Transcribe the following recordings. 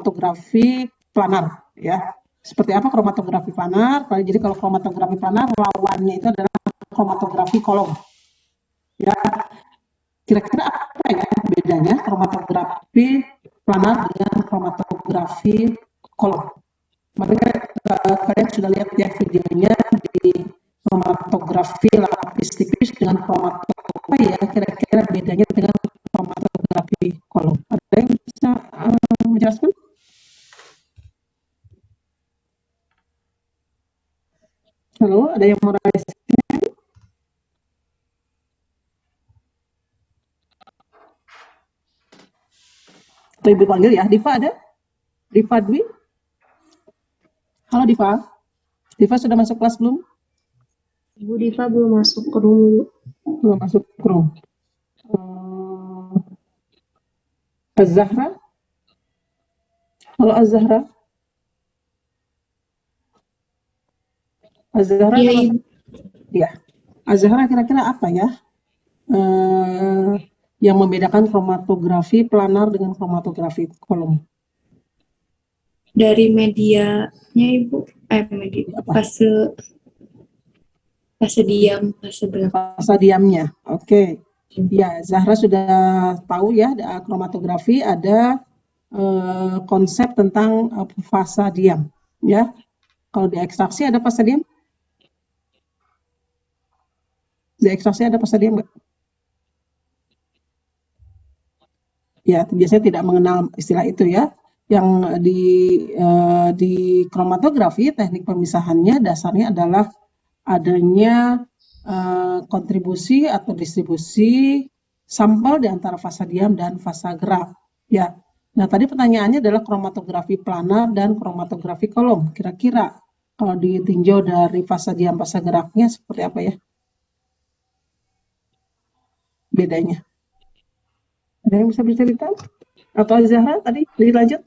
kromatografi planar, ya. Seperti apa kromatografi planar? Jadi kalau kromatografi planar lawannya itu adalah kromatografi kolom. Ya, kira-kira apa ya bedanya kromatografi planar dengan kromatografi kolom? Makanya kalian sudah lihat ya videonya di kromatografi lapis tipis dengan kromatografi ya, kira-kira bedanya dengan kromatografi kolom. Ada yang bisa menjelaskan? Halo, ada yang mau raise? Atau Ibu panggil ya, Diva ada? Diva Dwi? Halo Diva. Diva sudah masuk kelas belum? Ibu Diva belum masuk ke room. Belum masuk ke room. Az-Zahra? Halo Az-Zahra. Az-Zahra Iya, kalau Ibu. ya. Az-Zahra kira-kira apa ya? Yang membedakan kromatografi planar dengan kromatografi kolom? Dari medianya Ibu, media fase diam, fase gerak. Fase diamnya. Oke. Ya, Zahra sudah tahu ya, kromatografi ada konsep tentang fase diam, ya. Kalau di ekstraksi ada fase diam? Di ekstraksi ada fase diam nggak? Ya, biasanya tidak mengenal istilah itu ya. Yang di kromatografi teknik pemisahannya dasarnya adalah adanya kontribusi atau distribusi sampel di antara fasa diam dan fasa gerak. Ya. Nah, tadi pertanyaannya adalah kromatografi planar dan kromatografi kolom. Kira-kira kalau ditinjau dari fasa diam fasa geraknya seperti apa ya? Bedanya. Ada yang bisa bercerita? Atau Zahra tadi dilanjut?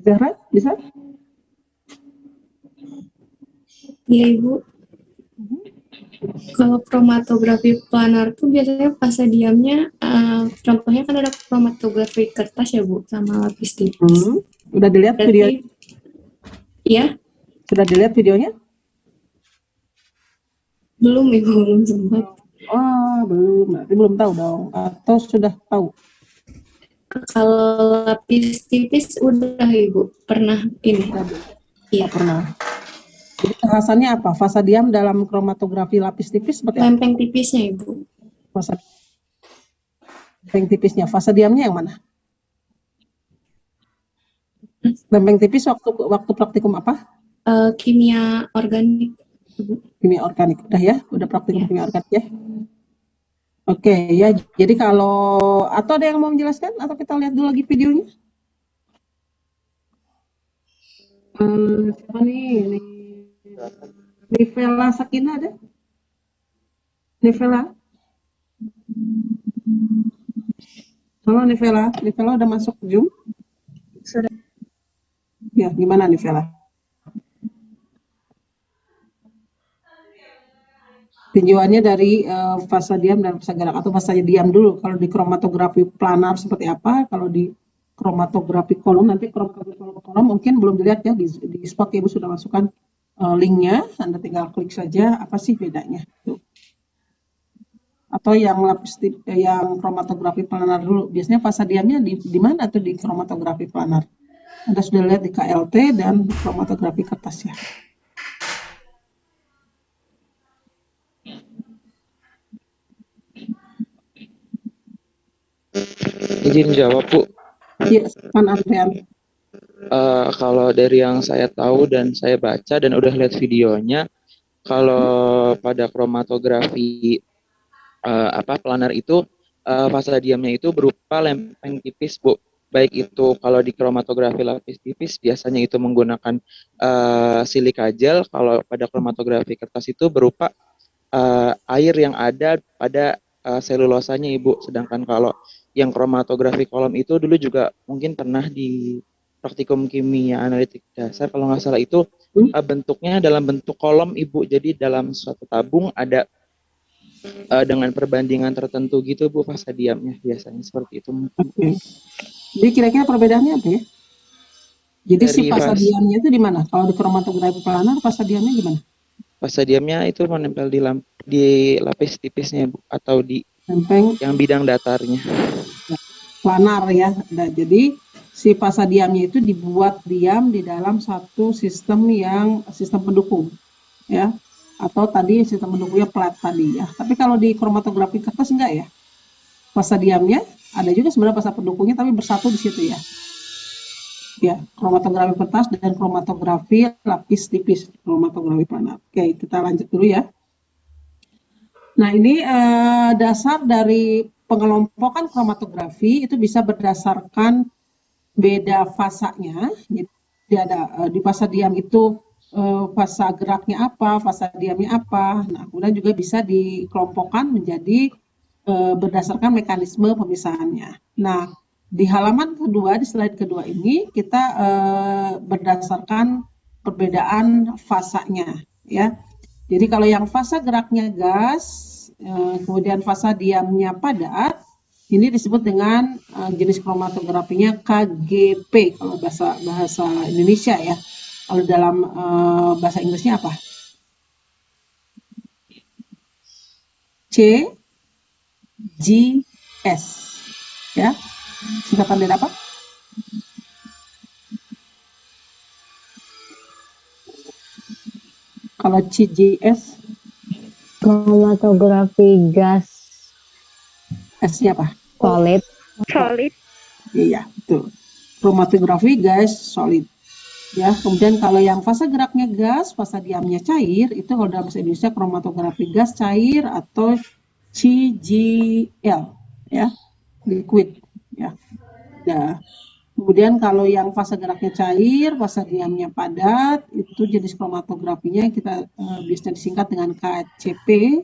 Zahra bisa? Iya Ibu. Kalau kromatografi planar tuh biasanya fase diamnya, contohnya kan ada kromatografi kertas ya Bu, sama lapis tipis. Udah dilihat video? Iya. Sudah dilihat videonya? Belum Ibu, belum sempat. Oh, belum. Berarti belum tahu dong. Atau sudah tahu? Kalau lapis tipis udah Ibu, pernah ini. Iya. Oh, pernah. Jadi bahasannya apa? Fasa diam dalam kromatografi lapis tipis seperti apa? Lempeng tipisnya Ibu. Fasa lempeng tipisnya. Fasa diamnya yang mana? Lempeng tipis waktu praktikum apa? Kimia organik. Kimia organik. Udah ya? Udah praktikum kimia organik ya? Oke ya. Jadi kalau atau ada yang mau menjelaskan atau kita lihat dulu lagi videonya? Siapa nih? Nivela Sakina ada? Nivela? Halo Nivela. Nivela udah masuk Zoom? Sudah. Ya, gimana Nivela? Tinjauannya dari fasa diam dan fasa gerak atau fasa diam dulu. Kalau di kromatografi planar seperti apa? Kalau di kromatografi kolom, nanti kromatografi kolom mungkin belum dilihat ya di spot Ibu sudah masukkan linknya. Anda tinggal klik saja apa sih bedanya. Tuh. Atau yang lapis yang kromatografi planar dulu. Biasanya fasa diamnya di mana tuh di kromatografi planar? Anda sudah lihat di KLT dan kromatografi kertas ya. Izin jawab, Bu. Iya, Pan Andrean. Kalau dari yang saya tahu dan saya baca dan udah lihat videonya, kalau pada kromatografi planar itu fasa diamnya itu berupa lempeng tipis, Bu. Baik itu kalau di kromatografi lapis tipis biasanya itu menggunakan silika gel, kalau pada kromatografi kertas itu berupa air yang ada pada selulosanya, Ibu. Sedangkan kalau yang kromatografi kolom itu dulu juga mungkin pernah di praktikum kimia analitik dasar kalau nggak salah itu bentuknya dalam bentuk kolom, Ibu. Jadi dalam suatu tabung ada dengan perbandingan tertentu gitu Bu fasa diamnya biasanya seperti itu. Oke. Jadi kira-kira perbedaannya apa ya? Jadi si Dari fasa diamnya itu di mana? Kalau di kromatografi planar fasa diamnya gimana? fasa diamnya itu menempel di lapis tipisnya Bu, atau di Lempeng yang bidang datarnya. planar ya. Nah, jadi si fasa diamnya itu dibuat diam di dalam satu sistem sistem pendukung ya. Atau tadi sistem pendukungnya plat tadi ya. Tapi kalau di kromatografi kertas enggak ya. Fasa diamnya ada juga sebenarnya fasa pendukungnya tapi bersatu di situ ya. Ya, kromatografi kertas dan kromatografi lapis tipis, kromatografi planar. Oke, kita lanjut dulu ya. Nah, ini dasar dari pengelompokan kromatografi itu bisa berdasarkan beda fasanya. Jadi ada di fasa diam itu fasa geraknya apa, fasa diamnya apa. Nah, kemudian juga bisa dikelompokkan menjadi berdasarkan mekanisme pemisahannya. Nah, di halaman kedua, di slide kedua ini kita berdasarkan perbedaan fasanya ya. Jadi kalau yang fasa geraknya gas, kemudian fasa diamnya padat, ini disebut dengan jenis kromatografinya KGP kalau bahasa Indonesia ya. Kalau dalam bahasa Inggrisnya apa? CGS ya. Singkatan dari apa? Kalau CGS kromatografi gas S-nya apa? solid. Solid. Iya, betul. Kromatografi gas solid. Ya, kemudian kalau yang fasa geraknya gas, fasa diamnya cair, itu kalau dalam bahasa Indonesia kromatografi gas cair atau CGL ya, liquid ya. Nah, kemudian kalau yang fasa geraknya cair, fasa diamnya padat, itu jenis kromatografinya kita bisa disingkat dengan KCP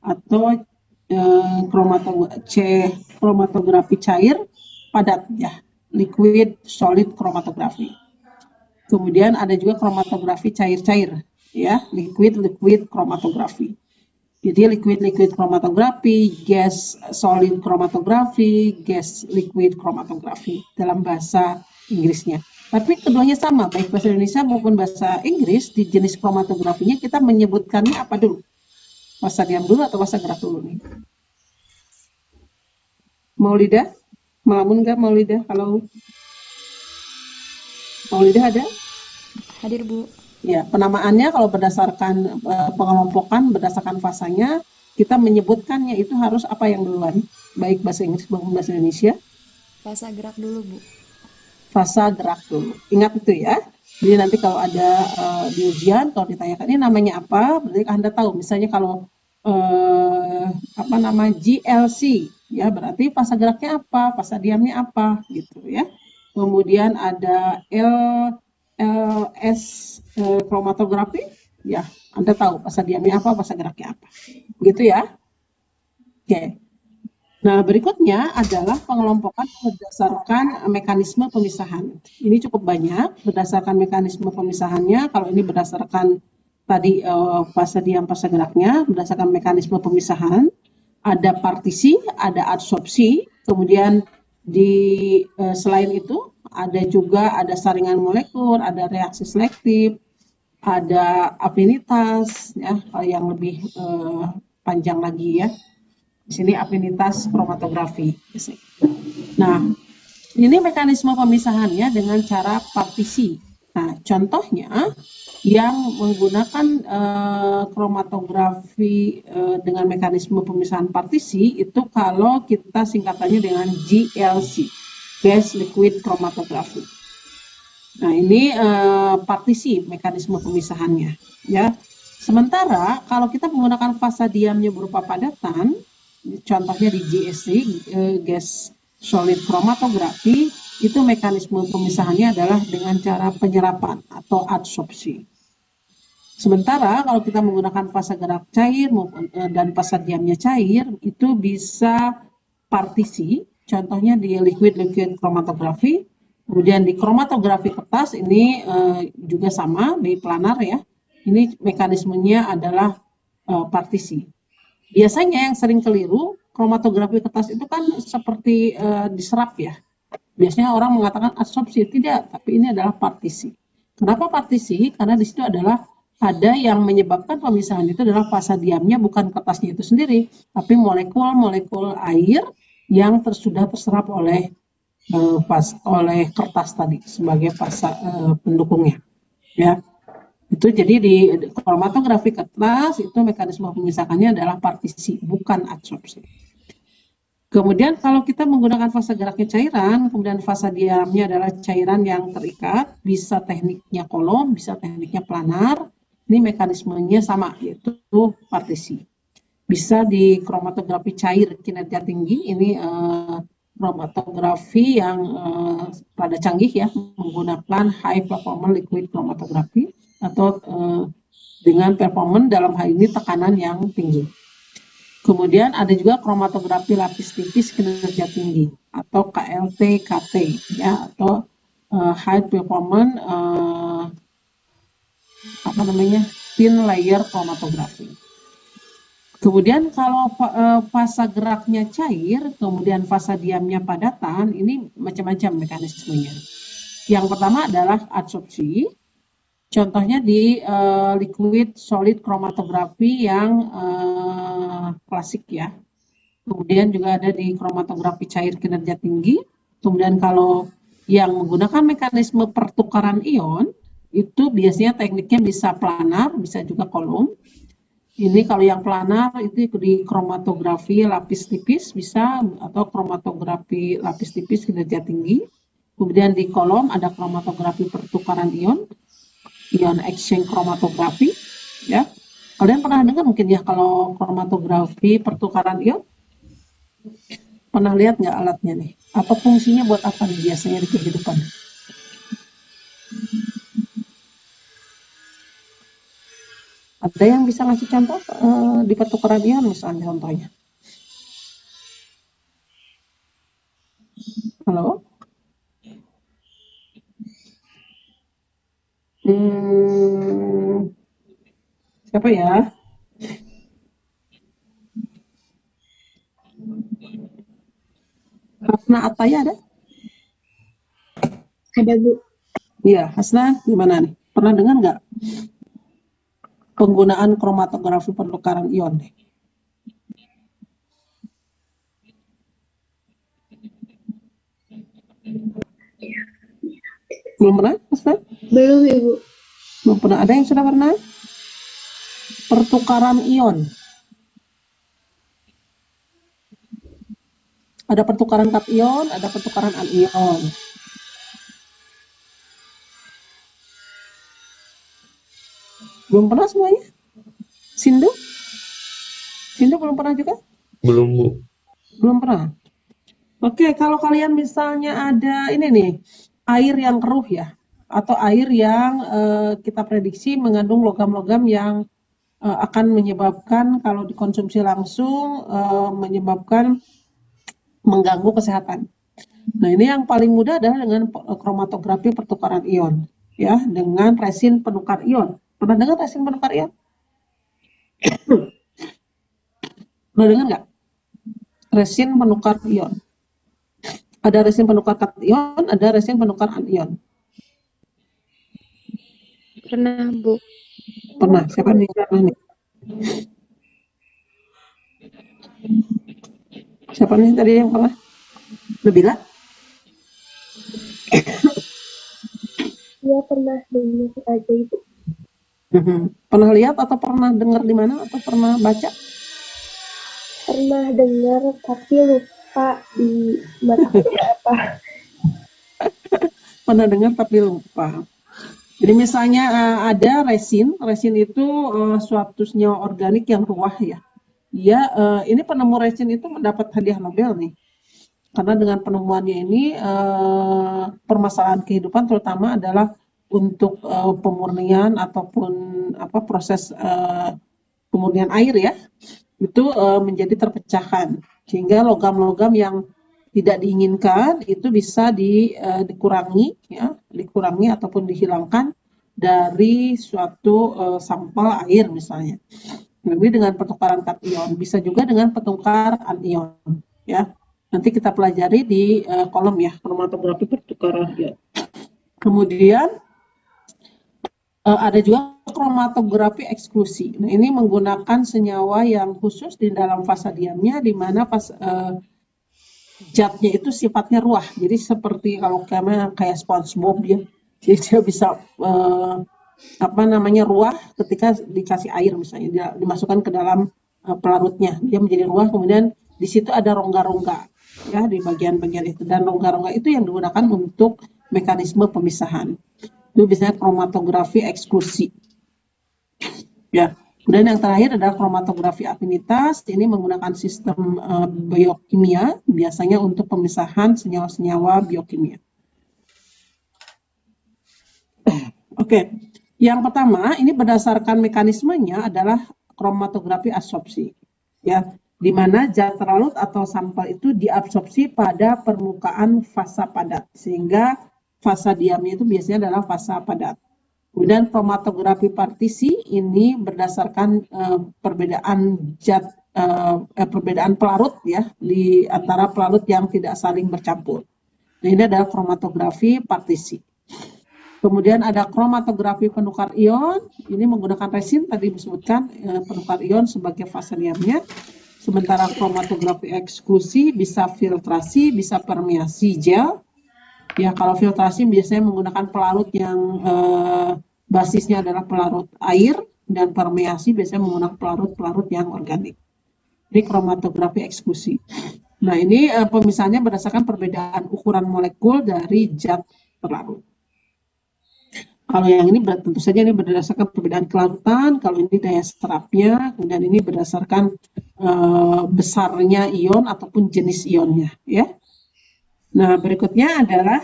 atau kromatografi cair padat ya, liquid solid kromatografi. Kemudian ada juga kromatografi cair-cair ya, liquid kromatografi. Jadi liquid kromatografi, gas solid kromatografi, gas liquid kromatografi dalam bahasa Inggrisnya. Tapi keduanya sama, baik bahasa Indonesia maupun bahasa Inggris, di jenis kromatografinya kita menyebutkannya apa dulu? Fasa diam dulu atau fasa gerak dulu nih? Maulidah? Melamun nggak Maulidah? Halo? Maulidah ada? Hadir, Bu. Ya, penamaannya kalau berdasarkan pengelompokan, berdasarkan fasanya, kita menyebutkannya itu harus apa yang duluan? Baik bahasa Inggris maupun bahasa Indonesia? Fasa gerak dulu, Bu. Fasa gerak dulu. Ingat itu ya. Jadi nanti kalau ada di ujian, kalau ditanyakan ini namanya apa, berarti Anda tahu. Misalnya kalau GLC, ya berarti fasa geraknya apa, fasa diamnya apa, gitu ya. Kemudian ada LS kromatografi, ya Anda tahu fasa diamnya apa, fasa geraknya apa, gitu ya. Oke. Nah, berikutnya adalah pengelompokan berdasarkan mekanisme pemisahan. Ini cukup banyak berdasarkan mekanisme pemisahannya. Kalau ini berdasarkan tadi fasa diam, fasa geraknya, berdasarkan mekanisme pemisahan, ada partisi, ada adsorpsi, kemudian selain itu ada saringan molekul, ada reaksi selektif, ada afinitas, ya yang lebih panjang lagi ya. Di sini afinitas kromatografi. Nah, ini mekanisme pemisahannya dengan cara partisi. Nah, contohnya yang menggunakan kromatografi dengan mekanisme pemisahan partisi itu kalau kita singkatannya dengan GLC, gas liquid chromatography. Nah, ini partisi mekanisme pemisahannya ya. Sementara kalau kita menggunakan fasa diamnya berupa padatan, contohnya di GSC, gas solid chromatography, itu mekanisme pemisahannya adalah dengan cara penyerapan atau adsorpsi. Sementara kalau kita menggunakan fasa gerak cair dan fasa diamnya cair, itu bisa partisi, contohnya di liquid chromatography. Kemudian di kromatografi kertas ini juga sama, di planar ya. Ini mekanismenya adalah partisi. Biasanya yang sering keliru, kromatografi kertas itu kan seperti diserap ya. Biasanya orang mengatakan adsorpsi, tidak, tapi ini adalah partisi. Kenapa partisi? Karena di situ adalah ada yang menyebabkan pemisahan itu adalah fasa diamnya, bukan kertasnya itu sendiri, tapi molekul-molekul air yang sudah terserap oleh kertas tadi sebagai fasa pendukungnya. Ya. Itu jadi di kromatografi kertas itu mekanisme pemisahannya adalah partisi, bukan adsorpsi. Kemudian kalau kita menggunakan fasa geraknya cairan, kemudian fasa diamnya adalah cairan yang terikat, bisa tekniknya kolom, bisa tekniknya planar. Ini mekanismenya sama, yaitu partisi. Bisa di kromatografi cair kinerja tinggi, ini kromatografi yang rada canggih ya, menggunakan high performance liquid kromatografi atau dengan performance dalam hal ini tekanan yang tinggi. Kemudian ada juga kromatografi lapis tipis kinerja tinggi atau KLT-KT ya, atau high performance thin layer kromatografi. Kemudian kalau fasa geraknya cair, kemudian fasa diamnya padatan, ini macam-macam mekanismenya. Yang pertama adalah adsorpsi. Contohnya di liquid solid kromatografi yang klasik ya. Kemudian juga ada di kromatografi cair kinerja tinggi. Kemudian kalau yang menggunakan mekanisme pertukaran ion, itu biasanya tekniknya bisa planar, bisa juga kolom. Ini kalau yang planar itu di kromatografi lapis tipis bisa, atau kromatografi lapis tipis kinerja tinggi. Kemudian di kolom ada kromatografi pertukaran ion exchange kromatografi ya. Kalian pernah dengar mungkin ya kalau kromatografi pertukaran ion? Pernah lihat nggak alatnya nih? Atau fungsinya buat apa nih biasanya di kehidupan? Ada yang bisa ngasih contoh di pertukaran ion misalnya contohnya? Halo? Siapa ya? Hasna Ataya ada? Ada, Bu. Iya, Hasna gimana nih? Pernah dengar nggak penggunaan kromatografi pertukaran ion? Belum pernah, Hasna? Belum, Ibu. Belum pernah. Ada yang sudah pernah? Pertukaran ion. Ada pertukaran kation, ada pertukaran anion. Belum pernah semuanya? Sindu? Sindu belum pernah juga? Belum, Bu. Belum pernah. Oke, kalau kalian misalnya ada ini nih, air yang keruh ya, atau air yang kita prediksi mengandung logam-logam yang akan menyebabkan kalau dikonsumsi langsung menyebabkan mengganggu kesehatan. Nah, ini yang paling mudah adalah dengan kromatografi pertukaran ion, ya, dengan resin penukar ion. Pernah dengar resin penukar ion? Pernah dengar nggak? Resin penukar ion. Ada resin penukar kation, ada resin penukar anion. Pernah, Bu. Pernah. Siapa nih? Siapa nih tadi yang pernah? Nabila? Iya, pernah dengar aja itu. Pernah lihat atau pernah dengar di mana atau pernah baca? Pernah dengar tapi lupa di materi apa. Pernah dengar tapi lupa. Jadi misalnya ada resin itu suatu senyawa organik yang ruah ya. Ini penemu resin itu mendapat hadiah Nobel nih. Karena dengan penemuannya ini permasalahan kehidupan terutama adalah untuk pemurnian ataupun proses pemurnian air ya, itu menjadi terpecahkan sehingga logam-logam yang tidak diinginkan itu bisa dikurangi ataupun dihilangkan dari suatu sampel air misalnya. Lebih dengan pertukaran kation, bisa juga dengan pertukaran anion, ya. Nanti kita pelajari di kolom ya, kromatografi pertukaran ion. Kemudian ada juga kromatografi eksklusi. Nah, ini menggunakan senyawa yang khusus di dalam fasa diamnya, di mana zatnya itu sifatnya ruah. Jadi seperti kalau kayak SpongeBob ya, jadi dia bisa ruah ketika dikasih air misalnya, dia dimasukkan ke dalam pelarutnya, dia menjadi ruah, kemudian di situ ada rongga-rongga ya di bagian-bagian itu, dan rongga-rongga itu yang digunakan untuk mekanisme pemisahan. Itu biasanya kromatografi eksklusi. Ya. Kemudian yang terakhir adalah kromatografi afinitas. Ini menggunakan sistem biokimia, biasanya untuk pemisahan senyawa-senyawa biokimia. Oke. Yang pertama, ini berdasarkan mekanismenya adalah kromatografi absorpsi, ya, di mana zat terlarut atau sampel itu diabsorpsi pada permukaan fasa padat, sehingga fasa diamnya itu biasanya adalah fasa padat. Kemudian kromatografi partisi ini berdasarkan perbedaan pelarut ya di antara pelarut yang tidak saling bercampur. Nah, ini adalah kromatografi partisi. Kemudian ada kromatografi penukar ion, ini menggunakan resin, tadi disebutkan penukar ion sebagai fase diamnya. Sementara kromatografi eksklusi bisa filtrasi, bisa permeasi gel. Ya, kalau filtrasi biasanya menggunakan pelarut yang basisnya adalah pelarut air, dan permeasi biasanya menggunakan pelarut-pelarut yang organik. Ini kromatografi eksklusi. Nah, ini pemisahannya berdasarkan perbedaan ukuran molekul dari zat terlarut. Kalau yang ini tentu saja ini berdasarkan perbedaan kelarutan, kalau ini daya serapnya, kemudian ini berdasarkan besarnya ion ataupun jenis ionnya, ya. Nah, berikutnya adalah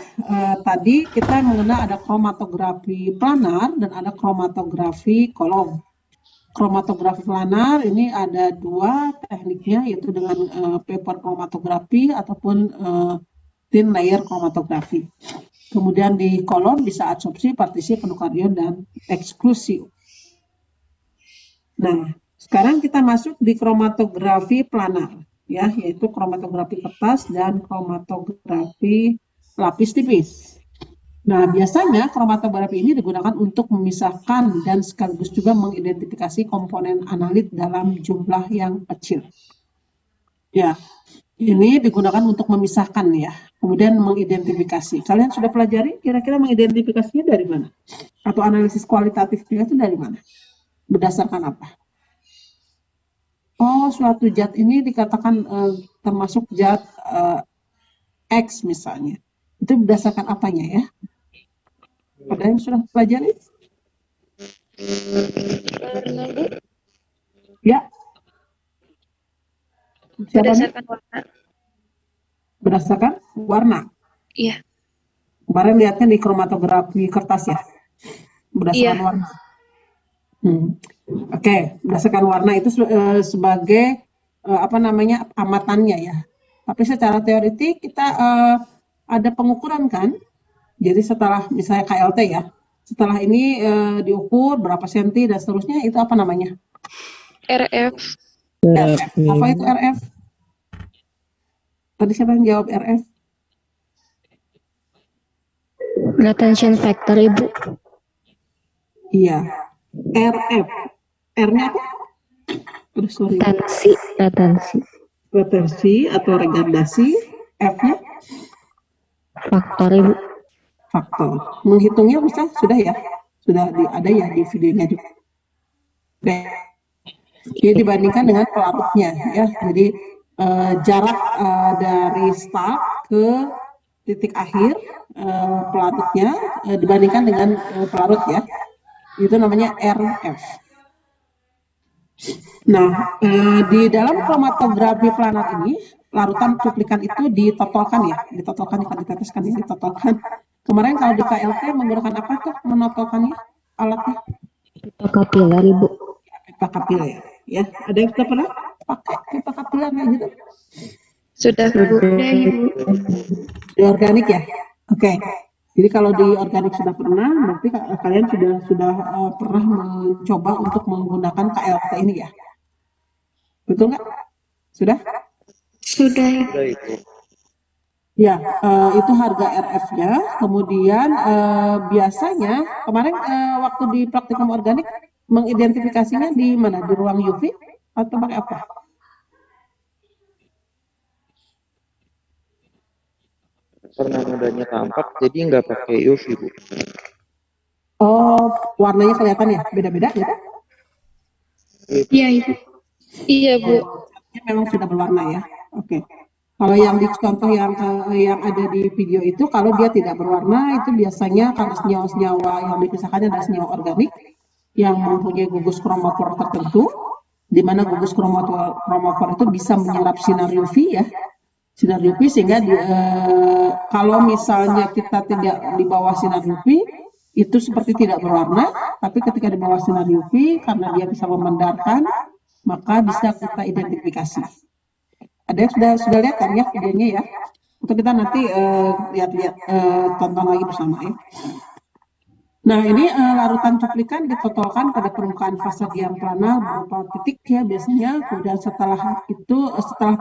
tadi kita mengenal ada kromatografi planar dan ada kromatografi kolom. Kromatografi planar ini ada dua tekniknya, yaitu dengan paper kromatografi ataupun thin layer kromatografi. Kemudian di kolom bisa absorpsi, partisi, penukar ion, dan eksklusi. Nah, sekarang kita masuk di kromatografi planar, ya, yaitu kromatografi kertas dan kromatografi lapis tipis. Nah, biasanya kromatografi ini digunakan untuk memisahkan dan sekaligus juga mengidentifikasi komponen analit dalam jumlah yang kecil. Ya, ini digunakan untuk memisahkan ya, kemudian mengidentifikasi. Kalian sudah pelajari kira-kira mengidentifikasinya dari mana? Atau analisis kualitatifnya itu dari mana? Berdasarkan apa? Oh, suatu zat ini dikatakan termasuk zat X misalnya. Itu berdasarkan apanya ya? Ada yang sudah pelajari? Ya. Berdasarkan warna. Berdasarkan warna? Iya. Kemarin lihatnya di kromatografi kertas ya? Berdasarkan warna. Oke, berdasarkan warna itu sebagai amatannya ya. Tapi secara teoretik kita ada pengukuran kan? Jadi setelah misalnya KLT ya, setelah ini diukur berapa senti dan seterusnya, itu apa namanya? RF. RF. Apa itu RF? Tadi siapa yang jawab RF? Retention factor, Ibu. Iya. RF. R-nya apa? Sorry. Retensi atau regardasi. F-nya? Faktor, Ibu. Faktor. Menghitungnya bisa? Sudah ya? Sudah ada ya di videonya juga. Oke. Jadi dibandingkan dengan pelarutnya ya. Jadi jarak dari start ke titik akhir pelarutnya dibandingkan dengan pelarut ya. Itu namanya RF. Nah, di dalam kromatografi planar ini, larutan cuplikan itu ditotolkan ya, ditotolkan. Kemarin kalau di KLT menggunakan apa tuh menotolkannya alatnya? Pipa kapiler, Ibu. Pipa kapiler, ya. Ada yang sudah pernah pakai pipa kapiler kayak gitu? Sudah, Bu. Di organik ya? Oke. Jadi kalau di organik sudah pernah, berarti kalian sudah pernah mencoba untuk menggunakan KLT ini ya. Betul nggak? Sudah? Sudah. Udah itu. Ya, itu harga RF-nya. Kemudian biasanya kemarin waktu di praktikum organik mengidentifikasinya di mana? Di ruang UV atau pakai apa? Karena modanya tampak, jadi nggak pakai UV, Bu. Oh, warnanya kelihatan ya? Beda-beda ya? Iya, Ibu. Iya, Bu. Ini memang sudah berwarna ya. Oke. Kalau yang di contoh yang ada di video itu, kalau dia tidak berwarna itu biasanya karena senyawa-senyawa yang dipisahkannya adalah senyawa organik yang mempunyai gugus kromofor tertentu, di mana gugus kromofor itu bisa menyerap sinar UV ya, sinar UV sehingga kalau misalnya kita tidak di bawah sinar UV itu seperti tidak berwarna, tapi ketika di bawah sinar UV karena dia bisa memandarkan, maka bisa kita identifikasi. Ada yang sudah lihat kan ya videonya ya? Untuk kita nanti lihat-lihat tonton lagi bersama ya. Nah ini larutan cuplikan ditotolkan pada permukaan fasa diam planar berupa titik ya biasanya. Kemudian setelah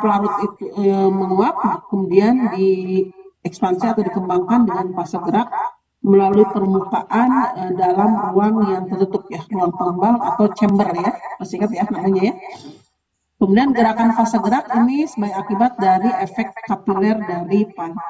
pelarut itu menguap, kemudian diekspansi atau dikembangkan dengan fasa gerak melalui permukaan dalam ruang yang tertutup ya, ruang pengembang atau chamber ya, masih ingat ya namanya ya. Kemudian gerakan fasa gerak ini sebagai akibat dari efek kapiler dari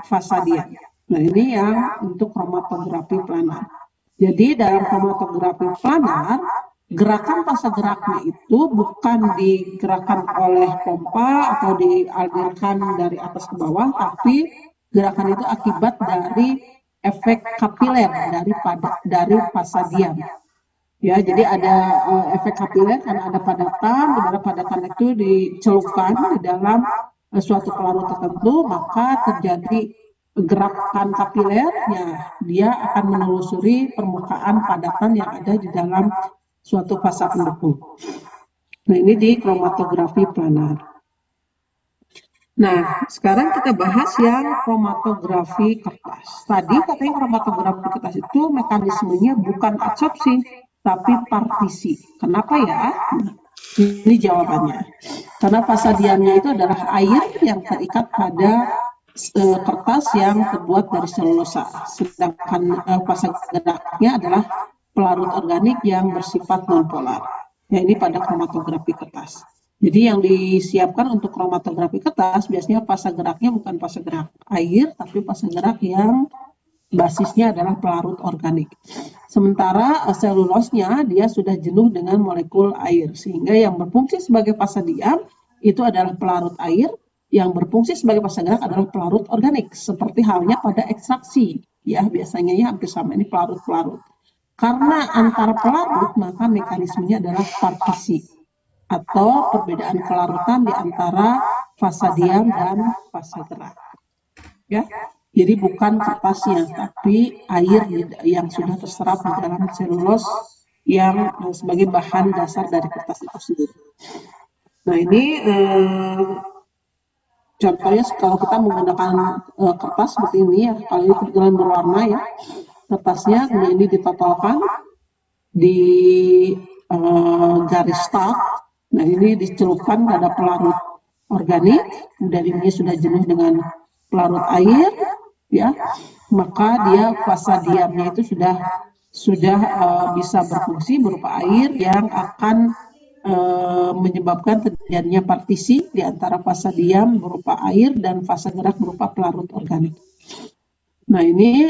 fasa diam. Nah ini yang untuk kromatografi planar. Jadi dalam kromatografi planar, gerakan fasa geraknya itu bukan digerakkan oleh pompa atau dialirkan dari atas ke bawah, tapi gerakan itu akibat dari efek kapiler dari fasa diam. Ya, jadi ada efek kapiler karena ada padatan, di mana padatan itu dicelupkan di dalam suatu pelarut tertentu, maka terjadi gerakan kapiler, ya dia akan menelusuri permukaan padatan yang ada di dalam suatu fasa pendukung. Nah, ini di kromatografi planar. Nah, sekarang kita bahas yang kromatografi kertas. Tadi katanya kromatografi kertas itu mekanismenya bukan adsorpsi, tapi partisi. Kenapa ya? Ini jawabannya. Karena fasa diamnya itu adalah air yang terikat pada kertas yang terbuat dari selulosa. Sedangkan fasa geraknya adalah pelarut organik yang bersifat nonpolar. Ya, ini pada kromatografi kertas. Jadi yang disiapkan untuk kromatografi kertas biasanya fasa geraknya bukan fasa gerak air, tapi fasa gerak yang basisnya adalah pelarut organik. Sementara selulosnya dia sudah jenuh dengan molekul air, sehingga yang berfungsi sebagai fasa diam itu adalah pelarut air, yang berfungsi sebagai fasa gerak adalah pelarut organik, seperti halnya pada ekstraksi. Ya, biasanya ya hampir sama, ini pelarut-pelarut. Karena antara pelarut, maka mekanismenya adalah partisi, atau perbedaan kelarutan di antara fasa diam dan fasa gerak. Ya. Jadi bukan kertasnya, tapi air yang sudah terserap di dalam selulos yang sebagai bahan dasar dari kertas itu sendiri. Nah ini contohnya kalau kita menggunakan kertas seperti ini ya, kalau ini kebetulan berwarna ya, kertasnya kemudian ini ditotolkan di garis start. Nah ini dicelupkan pada pelarut organik, kemudian ini sudah jenuh dengan pelarut air, ya, maka dia fasa diamnya itu sudah bisa berfungsi berupa air yang akan menyebabkan terjadinya partisi di antara fasa diam berupa air dan fasa gerak berupa pelarut organik. Nah ini